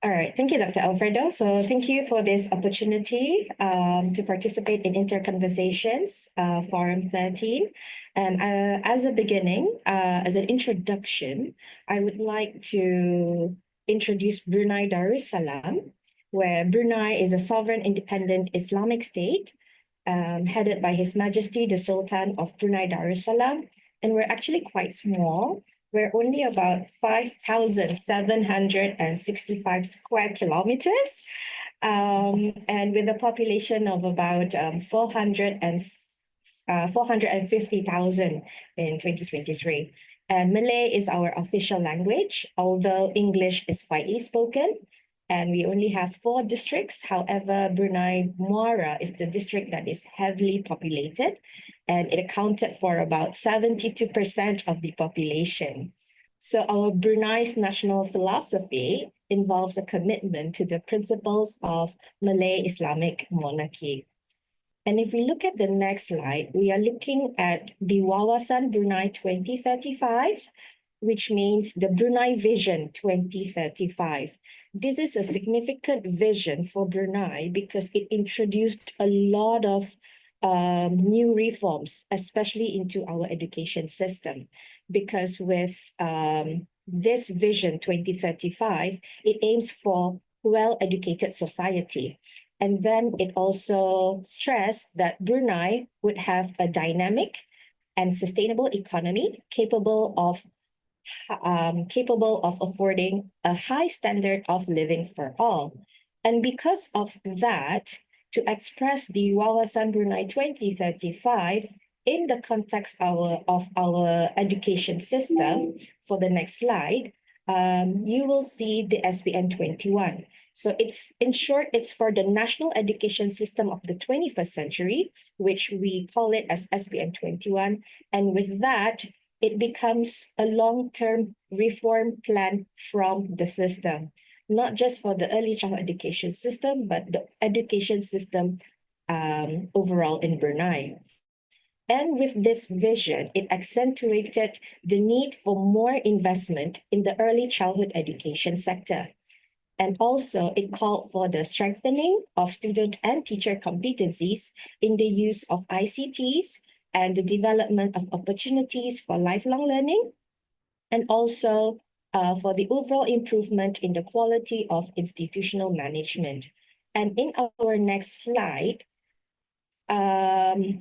All right. Thank you, Dr. Alfredo. So thank you for this opportunity to participate in Interconversations, Forum 13. And as a beginning, as an introduction, I would like to introduce Brunei Darussalam, where Brunei is a sovereign independent Islamic state headed by His Majesty the Sultan of Brunei Darussalam. And we're actually quite small. We're only about 5,765 square kilometers, and with a population of about 450,000 in 2023. And Malay is our official language, although English is widely spoken. And we only have 4 districts. However, Brunei Muara is the district that is heavily populated, and it accounted for about 72% of the population. So our Brunei's national philosophy involves a commitment to the principles of Malay Islamic monarchy. And if we look at the next slide, we are looking at the Wawasan Brunei 2035, which means the Brunei Vision 2035. This is a significant vision for Brunei because it introduced a lot of new reforms, especially into our education system. Because with this Vision 2035, it aims for well-educated society. And then it also stressed that Brunei would have a dynamic and sustainable economy capable of affording a high standard of living for all. And because of that, to express the Wawasan Brunei 2035 in the context of our education system, for the next slide, you will see the SBN 21. So it's, in short, it's for the national education system of the 21st century, which we call it as SBN 21. And with that, it becomes a long-term reform plan from the system, not just for the early childhood education system, but the education system overall in Brunei. And with this vision, it accentuated the need for more investment in the early childhood education sector. And also, it called for the strengthening of student and teacher competencies in the use of ICTs, and the development of opportunities for lifelong learning, and also for the overall improvement in the quality of institutional management. And in our next slide,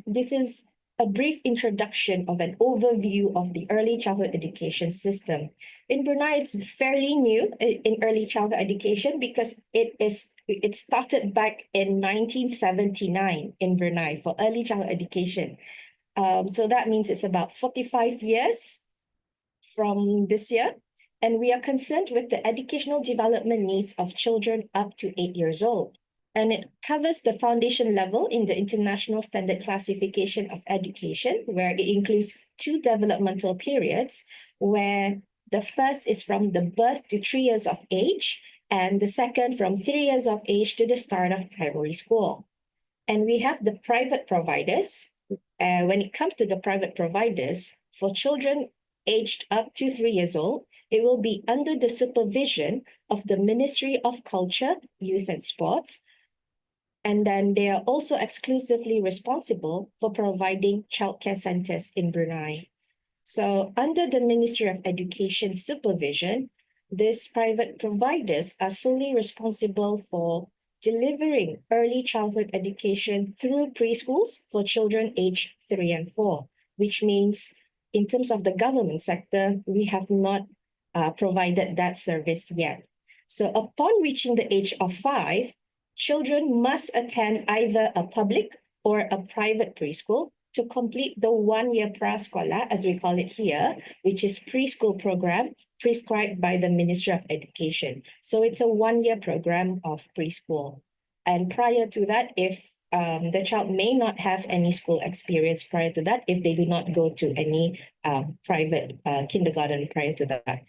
this is a brief introduction of an overview of the early childhood education system. In Brunei, it's fairly new in early childhood education because it started back in 1979 in Brunei for early childhood education. So that means it's about 45 years from this year. And we are concerned with the educational development needs of children up to 8 years old. And it covers the foundation level in the International Standard Classification of Education, where it includes 2 developmental periods, where the first is from the birth to 3 years of age, and the second from 3 years of age to the start of primary school. And we have the private providers. When it comes to the private providers, for children aged up to 3 years old, it will be under the supervision of the Ministry of Culture, Youth and Sports. And then they are also exclusively responsible for providing childcare centers in Brunei. So under the Ministry of Education supervision, these private providers are solely responsible for delivering early childhood education through preschools for children aged 3 and 4, which means in terms of the government sector, we have not provided that service yet. So upon reaching the age of 5, children must attend either a public or a private preschool to complete the 1-year prasekolah, as we call it here, which is preschool program prescribed by the Ministry of Education. So it's a 1-year program of preschool. And prior to that, if the child may not have any school experience prior to that, if they do not go to any private kindergarten prior to that.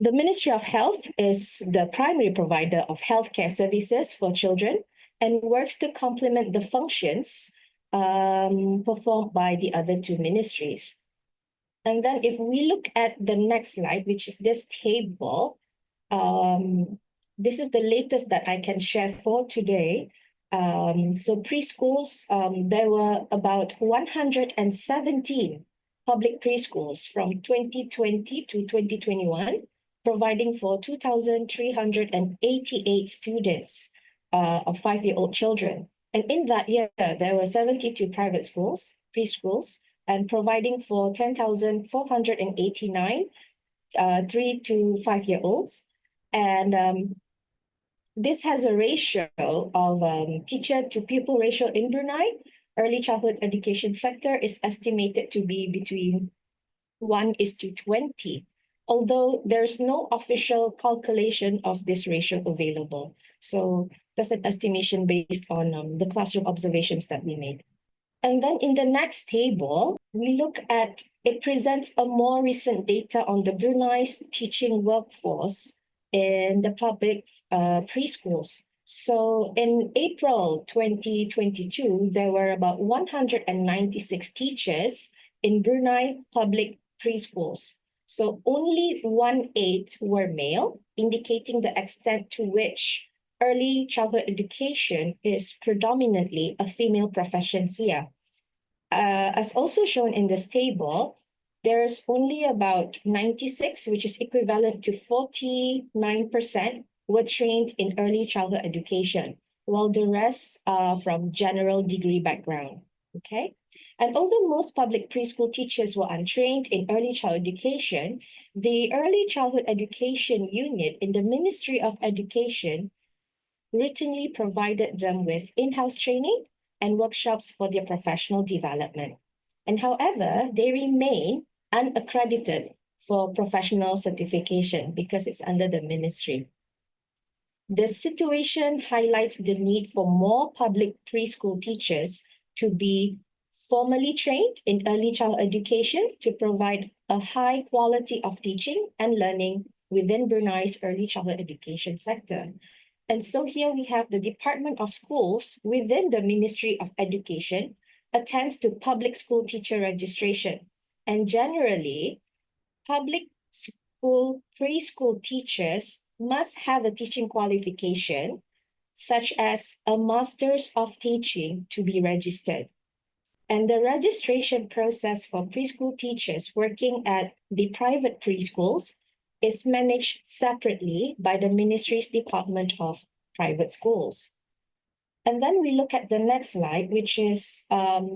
The Ministry of Health is the primary provider of healthcare services for children and works to complement the functions performed by the other 2 ministries. And then if we look at the next slide, which is this table, this is the latest that I can share for today. So preschools, there were about 117 public preschools from 2020 to 2021, providing for 2,388 students of 5-year-old children. And in that year, there were 72 private schools, preschools, and providing for 10,489 3 to 5-year-olds. And this has a ratio of teacher to pupil ratio in Brunei. Early childhood education sector is estimated to be between 1:20, although there's no official calculation of this ratio available. So that's an estimation based on the classroom observations that we made. And then in the next table, we look at, it presents a more recent data on the Brunei's teaching workforce in the public preschools. So in April 2022, there were about 196 teachers in Brunei public preschools. So only 1/8 were male, indicating the extent to which early childhood education is predominantly a female profession here. As also shown in this table, there's only about 96, which is equivalent to 49%, were trained in early childhood education, while the rest are from general degree background, okay? And although most public preschool teachers were untrained in early childhood education, the early childhood education unit in the Ministry of Education routinely provided them with in-house training and workshops for their professional development. And however, they remain unaccredited for professional certification because it's under the ministry. The situation highlights the need for more public preschool teachers to be formally trained in early child education to provide a high quality of teaching and learning within Brunei's early childhood education sector. And so here we have the Department of Schools within the Ministry of Education attends to public school teacher registration. And generally, public school preschool teachers must have a teaching qualification, such as a Master's of Teaching, to be registered. And the registration process for preschool teachers working at the private preschools is managed separately by the Ministry's Department of Private Schools. And then we look at the next slide, which is,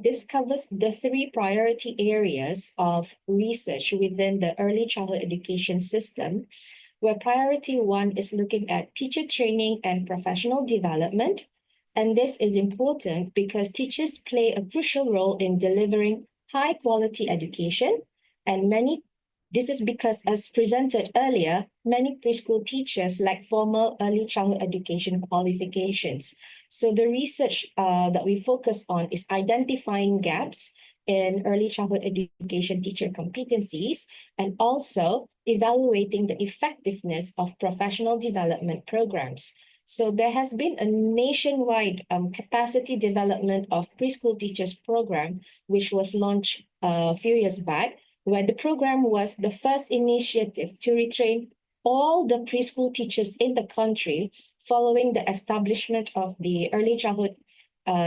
this covers the 3 priority areas of research within the early childhood education system, where priority 1 is looking at teacher training and professional development. And this is important because teachers play a crucial role in delivering high quality education. And this is because, as presented earlier, many preschool teachers lack formal early childhood education qualifications. So the research that we focus on is identifying gaps in early childhood education teacher competencies and also evaluating the effectiveness of professional development programs. So there has been a nationwide capacity development of preschool teachers program, which was launched a few years back, where the program was the first initiative to retrain all the preschool teachers in the country following the establishment of the early childhood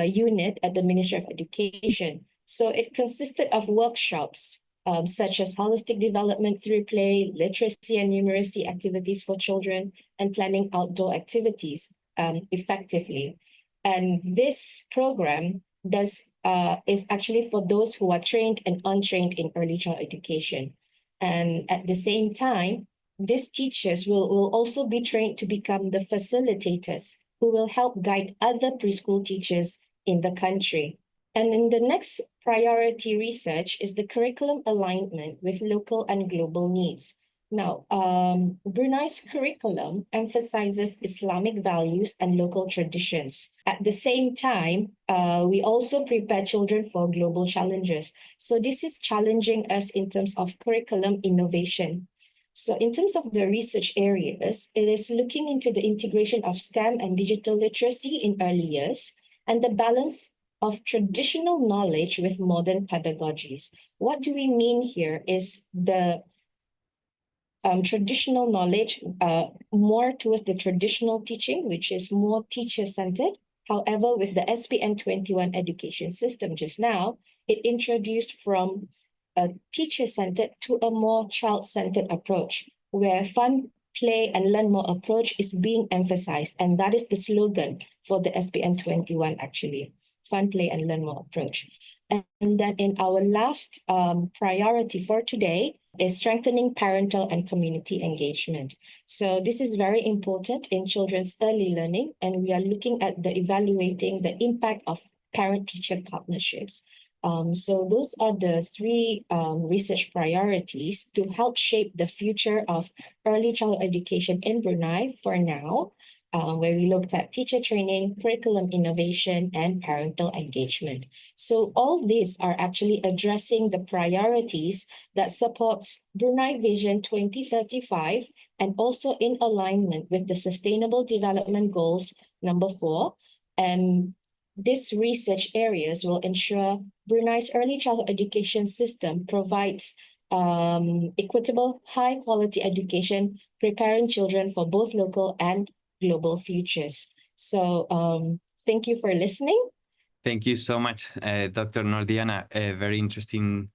unit at the Ministry of Education. So it consisted of workshops such as holistic development through play, literacy and numeracy activities for children, and planning outdoor activities, effectively. And this program is actually for those who are trained and untrained in early child education. And at the same time, these teachers will also be trained to become the facilitators who will help guide other preschool teachers in the country. And in the next priority research is the curriculum alignment with local and global needs. Now, Brunei's curriculum emphasizes Islamic values and local traditions. At the same time, we also prepare children for global challenges. So this is challenging us in terms of curriculum innovation. So in terms of the research areas, it is looking into the integration of STEM and digital literacy in early years and the balance of traditional knowledge with modern pedagogies. What do we mean here is the traditional knowledge, more towards the traditional teaching, which is more teacher-centered. However, with the SPN 21 education system just now, it introduced from a teacher-centered to a more child-centered approach, where fun, play, and learn more approach is being emphasized. And that is the slogan for the SPN 21, actually, fun, play, and learn more approach. And then in our last priority for today is strengthening parental and community engagement. So this is very important in children's early learning, and we are looking at evaluating the impact of parent-teacher partnerships. So those are the three research priorities to help shape the future of early child education in Brunei for now, where we looked at teacher training, curriculum innovation, and parental engagement. So all these are actually addressing the priorities that supports Brunei Vision 2035 and also in alignment with the Sustainable Development Goals number 4. And these research areas will ensure Brunei's early childhood education system provides equitable, high-quality education, preparing children for both local and global futures. So thank you for listening. Thank you so much, Dr. Nordiana. Very interesting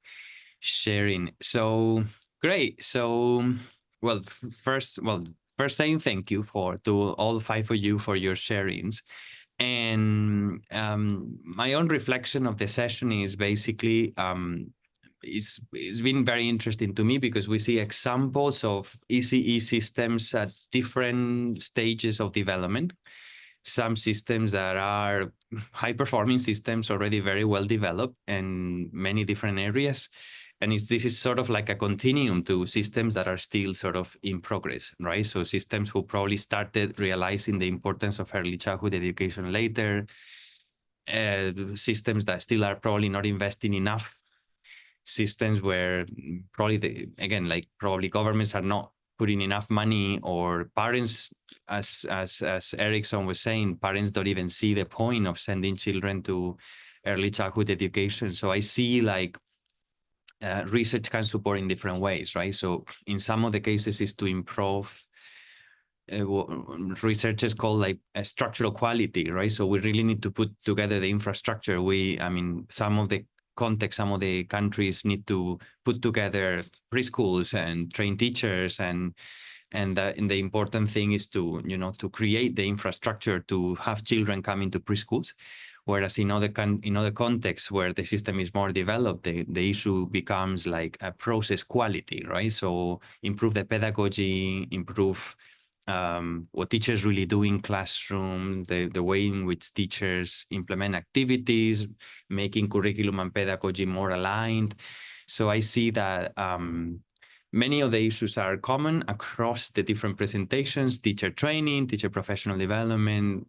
sharing. So great. So, well, first saying thank you to all 5 of you for your sharings. And my own reflection of the session is basically it's been very interesting to me because we see examples of ECE systems at different stages of development. Some systems that are high-performing systems already very well developed in many different areas. And this is sort of like a continuum to systems that are still sort of in progress, right? So systems who probably started realizing the importance of early childhood education later, systems that still are probably not investing enough, systems where probably, probably governments are not putting enough money, or parents, as Erickson was saying, parents don't even see the point of sending children to early childhood education. So I see like research can support in different ways, right? So in some of the cases is to improve what researchers call like a structural quality, right? So we really need to put together the infrastructure. Some of the context, some of the countries need to put together preschools and train teachers, and the important thing is to create the infrastructure to have children come into preschools. Whereas in other contexts where the system is more developed, the issue becomes like a process quality, right? So improve the pedagogy, improve what teachers really do in classroom, the way in which teachers implement activities, making curriculum and pedagogy more aligned. So I see that many of the issues are common across the different presentations: teacher training, teacher professional development,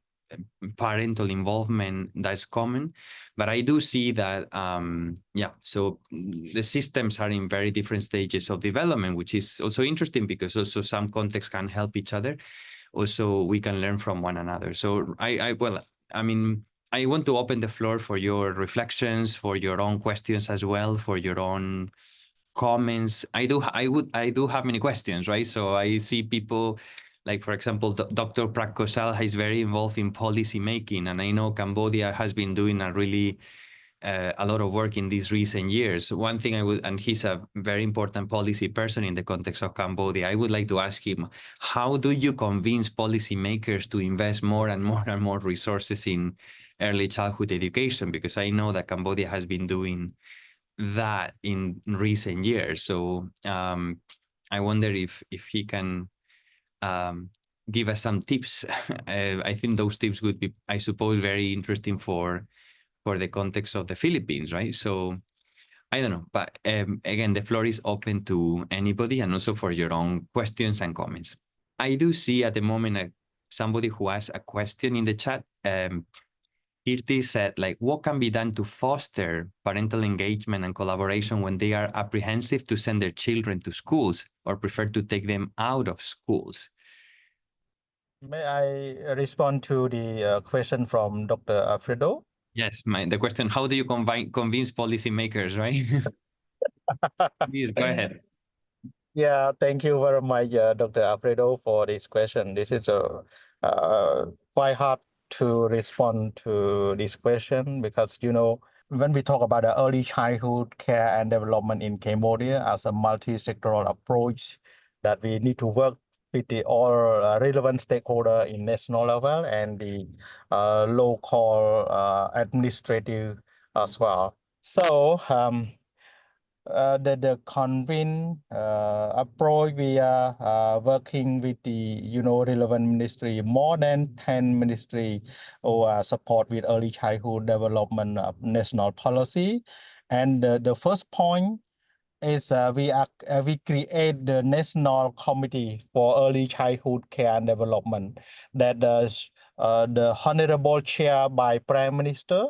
parental involvement, that's common. But I do see that, so the systems are in very different stages of development, which is also interesting because also some contexts can help each other. Also, we can learn from one another. So I want to open the floor for your reflections, for your own questions as well, for your own comments. I do have many questions, right? So I see people, like, for example, Dr. Prak Kosal is very involved in policy making, and I know Cambodia has been doing a really a lot of work in these recent years. One thing I would, and he's a very important policy person in the context of Cambodia, I would like to ask him, how do you convince policymakers to invest more and more and more resources in early childhood education? Because I know that Cambodia has been doing that in recent years. So I wonder if he can give us some tips. I think those tips would be, I suppose, very interesting for the context of the Philippines, right? So I don't know, but again, the floor is open to anybody and also for your own questions and comments. I do see at the moment somebody who asked a question in the chat. Kirti said, like, what can be done to foster parental engagement and collaboration when they are apprehensive to send their children to schools or prefer to take them out of schools? May I respond to the question from Dr. Alfredo? Yes, the question, how do you convince policymakers, right? Please go ahead. Yeah, thank you very much, Dr. Alfredo, for this question. This is quite hard to respond to this question because, you know, when we talk about the early childhood care and development in Cambodia as a multi-sectoral approach that we need to work with the all relevant stakeholders in national level and the local administrative as well. So the convene approach, we are working with the relevant ministry, more than 10 ministry who support with early childhood development national policy. And the first point is we create the National Committee for Early Childhood Care and Development that does the honorable chair by Prime Minister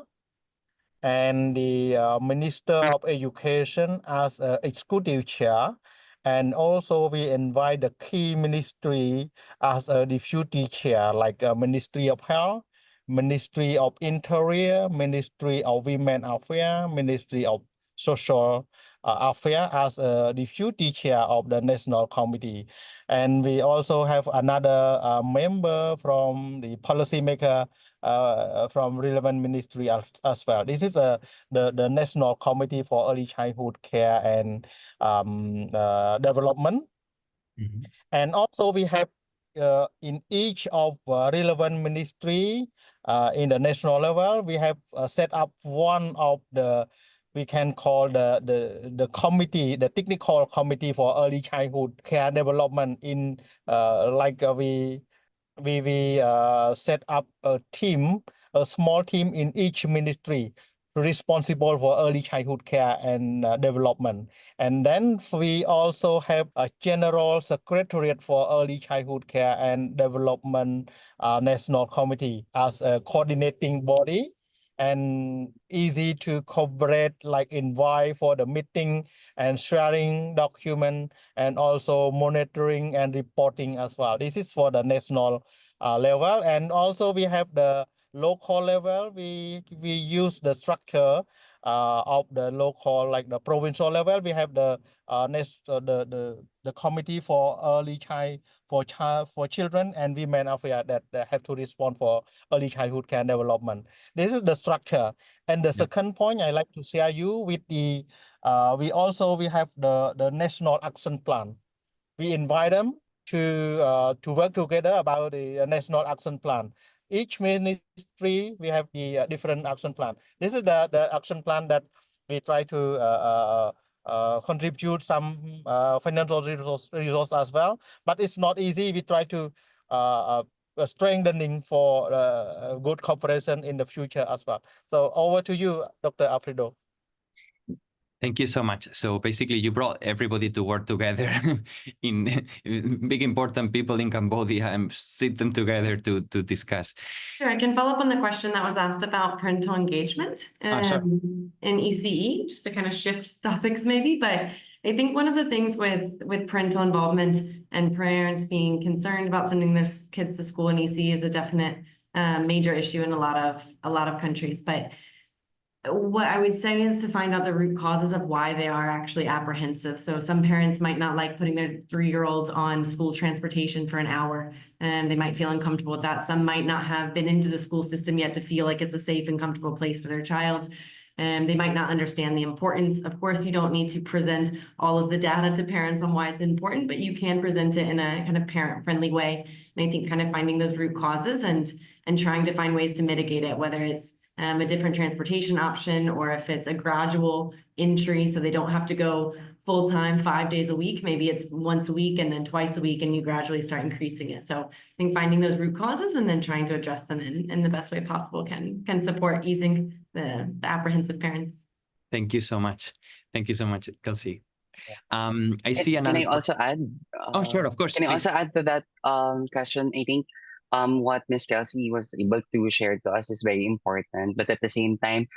and the Minister of Education as executive chair. And also we invite the key ministry as a deputy chair, like Ministry of Health, Ministry of Interior, Ministry of Women Affairs, Ministry of Social Affairs as a deputy chair of the National Committee. And we also have another member from the policymaker from relevant ministry as well. This is the National Committee for Early Childhood Care and Development. Mm-hmm. And also we have in each of relevant ministry in the national level, we have set up one of the, we can call the committee, the technical committee for early childhood care and development in we set up a team, a small team in each ministry responsible for early childhood care and development. And then we also have a general secretariat for early childhood care and development national committee as a coordinating body and easy to cooperate, like invite for the meeting and sharing document and also monitoring and reporting as well. This is for the national level. And also we have the local level. We use the structure of the local, like the provincial level. We have the committee for early for children and women affairs that have to respond for early childhood care and development. This is the structure. And the second point I like to share you with the we have the national action plan. We invite them to work together about the national action plan. Each ministry, we have the different action plan. This is the action plan that we try to contribute some financial resource as well. But it's not easy. We try to strengthening for good cooperation in the future as well. So over to you, Dr. Alfredo. Thank you so much. So basically, you brought everybody to work together in big important people in Cambodia and sit them together to discuss. Sure, I can follow up on the question that was asked about parental engagement in ECE, just to kind of shift topics maybe. But I think one of the things with parental involvement and parents being concerned about sending their kids to school in ECE is a definite major issue in a lot of countries. But what I would say is to find out the root causes of why they are actually apprehensive. So some parents might not like putting their 3-year-olds on school transportation for an hour, and they might feel uncomfortable with that. Some might not have been into the school system yet to feel like it's a safe and comfortable place for their child. and they might not understand the importance. Of course, you don't need to present all of the data to parents on why it's important, but you can present it in a kind of parent-friendly way. And I think kind of finding those root causes and trying to find ways to mitigate it, whether it's a different transportation option, or if it's a gradual entry, so they don't have to go full-time 5 days a week. Maybe it's once a week and then twice a week, and you gradually start increasing it. So I think finding those root causes and then trying to address them in the best way possible can support easing the apprehensive parents. Thank you so much. Thank you so much, Kelsey. I see Can another. I also add? Oh, sure, of course. Can I Please. also add to that question? I think what Miss Kelsey was able to share to us is very important, but at the same time,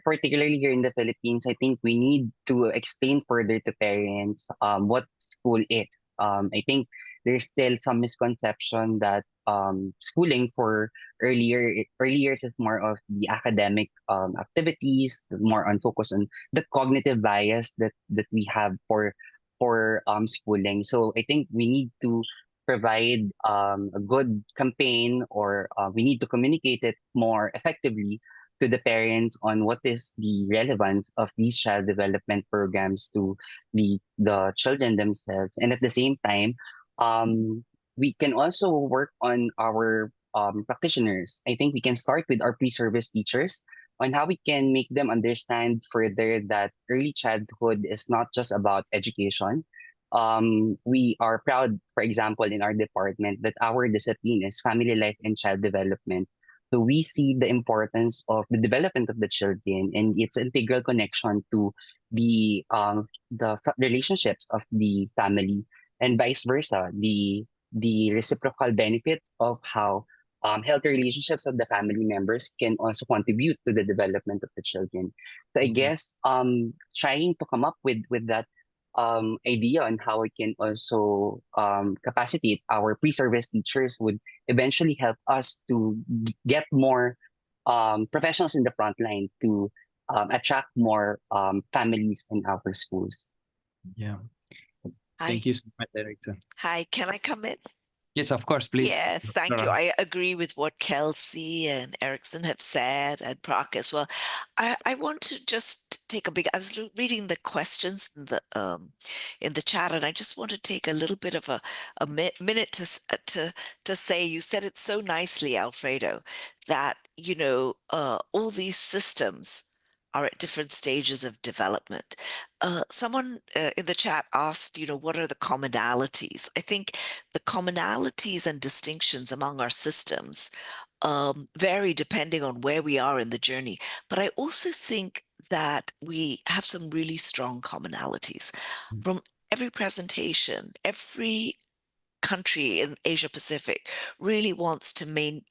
particularly here in the Philippines, I think we need to explain further to parents what school is. I think there's still some misconception that schooling for earlier years is more of the academic activities, more on focus on the cognitive bias that we have for schooling. So I think we need to provide a good campaign, or we need to communicate it more effectively to the parents on what is the relevance of these child development programs to the children themselves. And at the same time, we can also work on our practitioners. I think we can start with our pre-service teachers on how we can make them understand further that early childhood is not just about education. We are proud, for example, in our department, that our discipline is family life and child development. So we see the importance of the development of the children and its integral connection to the relationships of the family, and vice versa, the reciprocal benefits of how healthy relationships of the family members can also contribute to the development of the children. So I guess trying to come up with that idea on how we can also capacitate our pre-service teachers would eventually help us to get more professionals in the front line to attract more families in our schools. Yeah. Hi. Thank you so much, Erickson. Hi, can I come in? Yes, of course, please. Yes, thank you. I agree with what Kelsey and Erickson have said, and Prak as well. I want to just take I was reading the questions in the chat, and I just want to take a little bit of a minute to say, you said it so nicely, Alfredo, that all these systems are at different stages of development. Someone in the chat asked, what are the commonalities? I think the commonalities and distinctions among our systems vary depending on where we are in the journey. But I also think that we have some really strong commonalities. From every presentation, every country in Asia Pacific really wants to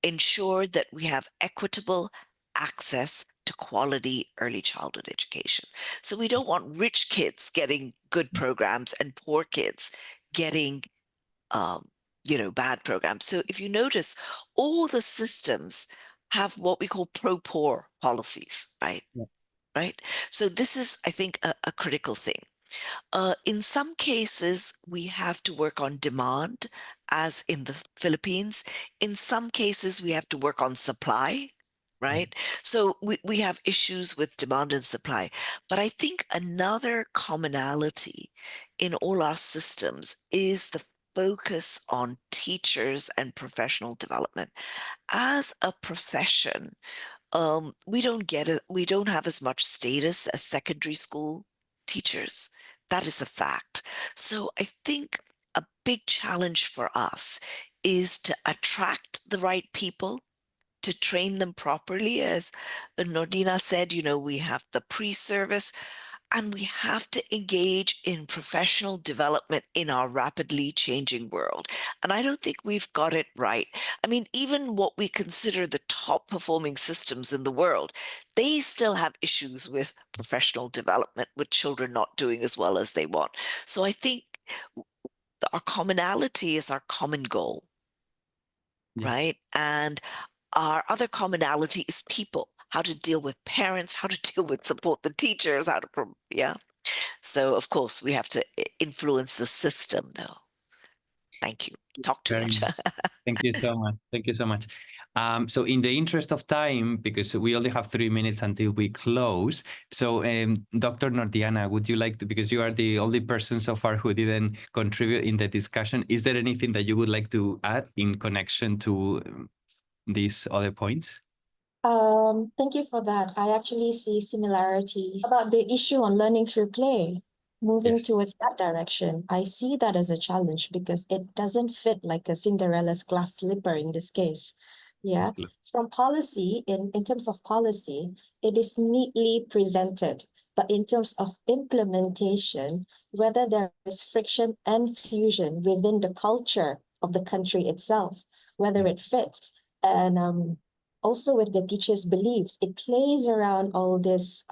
ensure that we have equitable access to quality early childhood education. So we don't want rich kids getting good programs and poor kids getting bad programs. So if you notice, all the systems have what we call pro-poor policies, right? Yeah. Right. So this is, I think, a critical thing. In some cases, we have to work on demand, as in the Philippines. In some cases, we have to work on supply, right? So we have issues with demand and supply. But I think another commonality in all our systems is the focus on teachers and professional development. As a profession, we don't have as much status as secondary school teachers. That is a fact. So I think a big challenge for us is to attract the right people, to train them properly. As Nordiana said, we have the pre-service, and we have to engage in professional development in our rapidly changing world. And I don't think we've got it right. I mean, even what we consider the top performing systems in the world, they still have issues with professional development, with children not doing as well as they want. So I think our commonality is our common goal, right? And our other commonality is people, how to deal with parents, how to deal with support the teachers, So of course we have to influence the system though. Thank you. Talk too much. Thank you so much. Thank you so much. So in the interest of time, because we only have 3 minutes until we close, so Dr. Nordiana, would you like to, because you are the only person so far who didn't contribute in the discussion, is there anything that you would like to add in connection to these other points? Thank you for that. I actually see similarities about the issue on learning through play. Moving towards that direction, I see that as a challenge because it doesn't fit like a Cinderella's glass slipper in this case. Yeah, from policy, in terms of policy, it is neatly presented. But in terms of implementation, whether there is friction and fusion within the culture of the country itself, whether it fits, and also with the teacher's beliefs, it plays around all these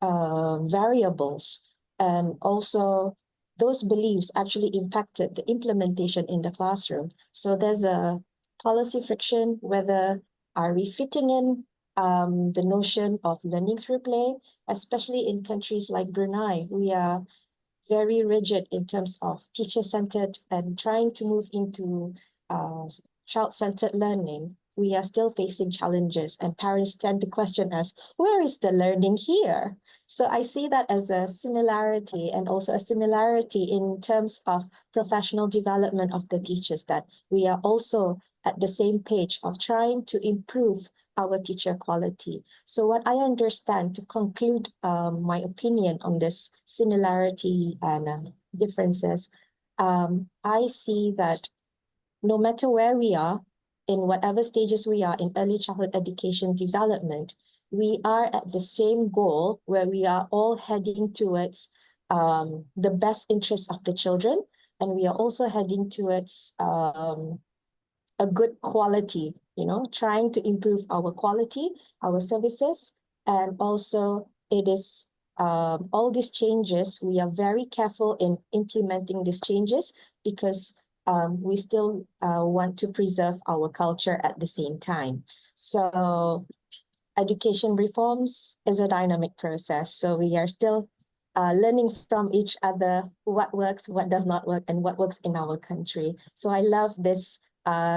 variables, and also those beliefs actually impacted the implementation in the classroom. So there's a policy friction, whether are we fitting in the notion of learning through play, especially in countries like Brunei. We are very rigid in terms of teacher-centered and trying to move into child-centered learning. We are still facing challenges, and parents tend to question us, where is the learning here? So I see that as a similarity, and also a similarity in terms of professional development of the teachers, that we are also at the same page of trying to improve our teacher quality. So what I understand, to conclude my opinion on this similarity and differences, I see that no matter where we are, in whatever stages we are in early childhood education development, we are at the same goal where we are all heading towards the best interests of the children, and we are also heading towards a good quality, trying to improve our quality, our services, and also it is all these changes, we are very careful in implementing these changes because we still want to preserve our culture at the same time. So education reforms is a dynamic process. So we are still learning from each other what works, what does not work, and what works in our country. So I love this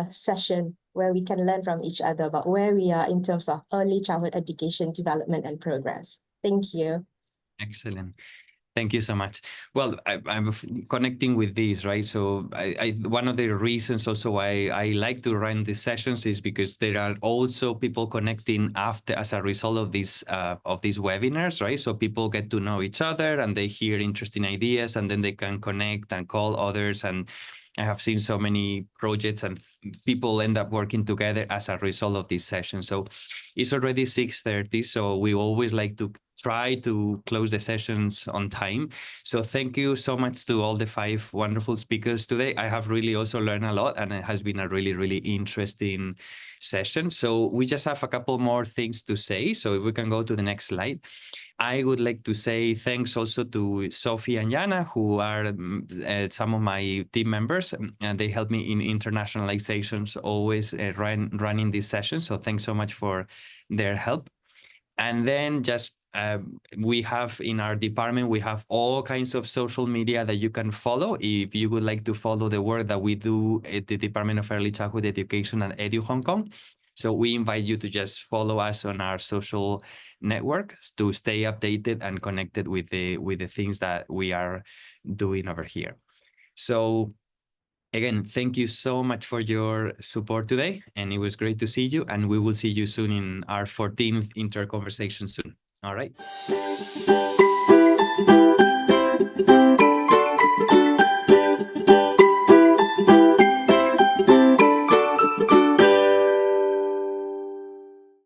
session where we can learn from each other about where we are in terms of early childhood education development and progress. Thank you. Excellent. Thank you so much. Well, I'm connecting with this, right? So one of the reasons also why I like to run these sessions is because there are also people connecting after as a result of these webinars, right? So people get to know each other and they hear interesting ideas, and then they can connect and call others. And I have seen so many projects and people end up working together as a result of this session. So it's already 6:30, so we always like to try to close the sessions on time. So thank you so much to all the 5 wonderful speakers today. I have really also learned a lot, and it has been a really, really interesting session. So we just have a couple more things to say. So if we can go to the next slide. I would like to say thanks also to Sophie and Jana, who are some of my team members, and they help me in internationalizations, always running these sessions. So thanks so much for their help. And then just we have in our department, we have all kinds of social media that you can follow if you would like to follow the work that we do at the Department of Early Childhood Education and EDU Hong Kong. So we invite you to just follow us on our social networks to stay updated and connected with the things that we are doing over here. So again, thank you so much for your support today, and it was great to see you, and we will see you soon in our 14th Interconversation soon. All right.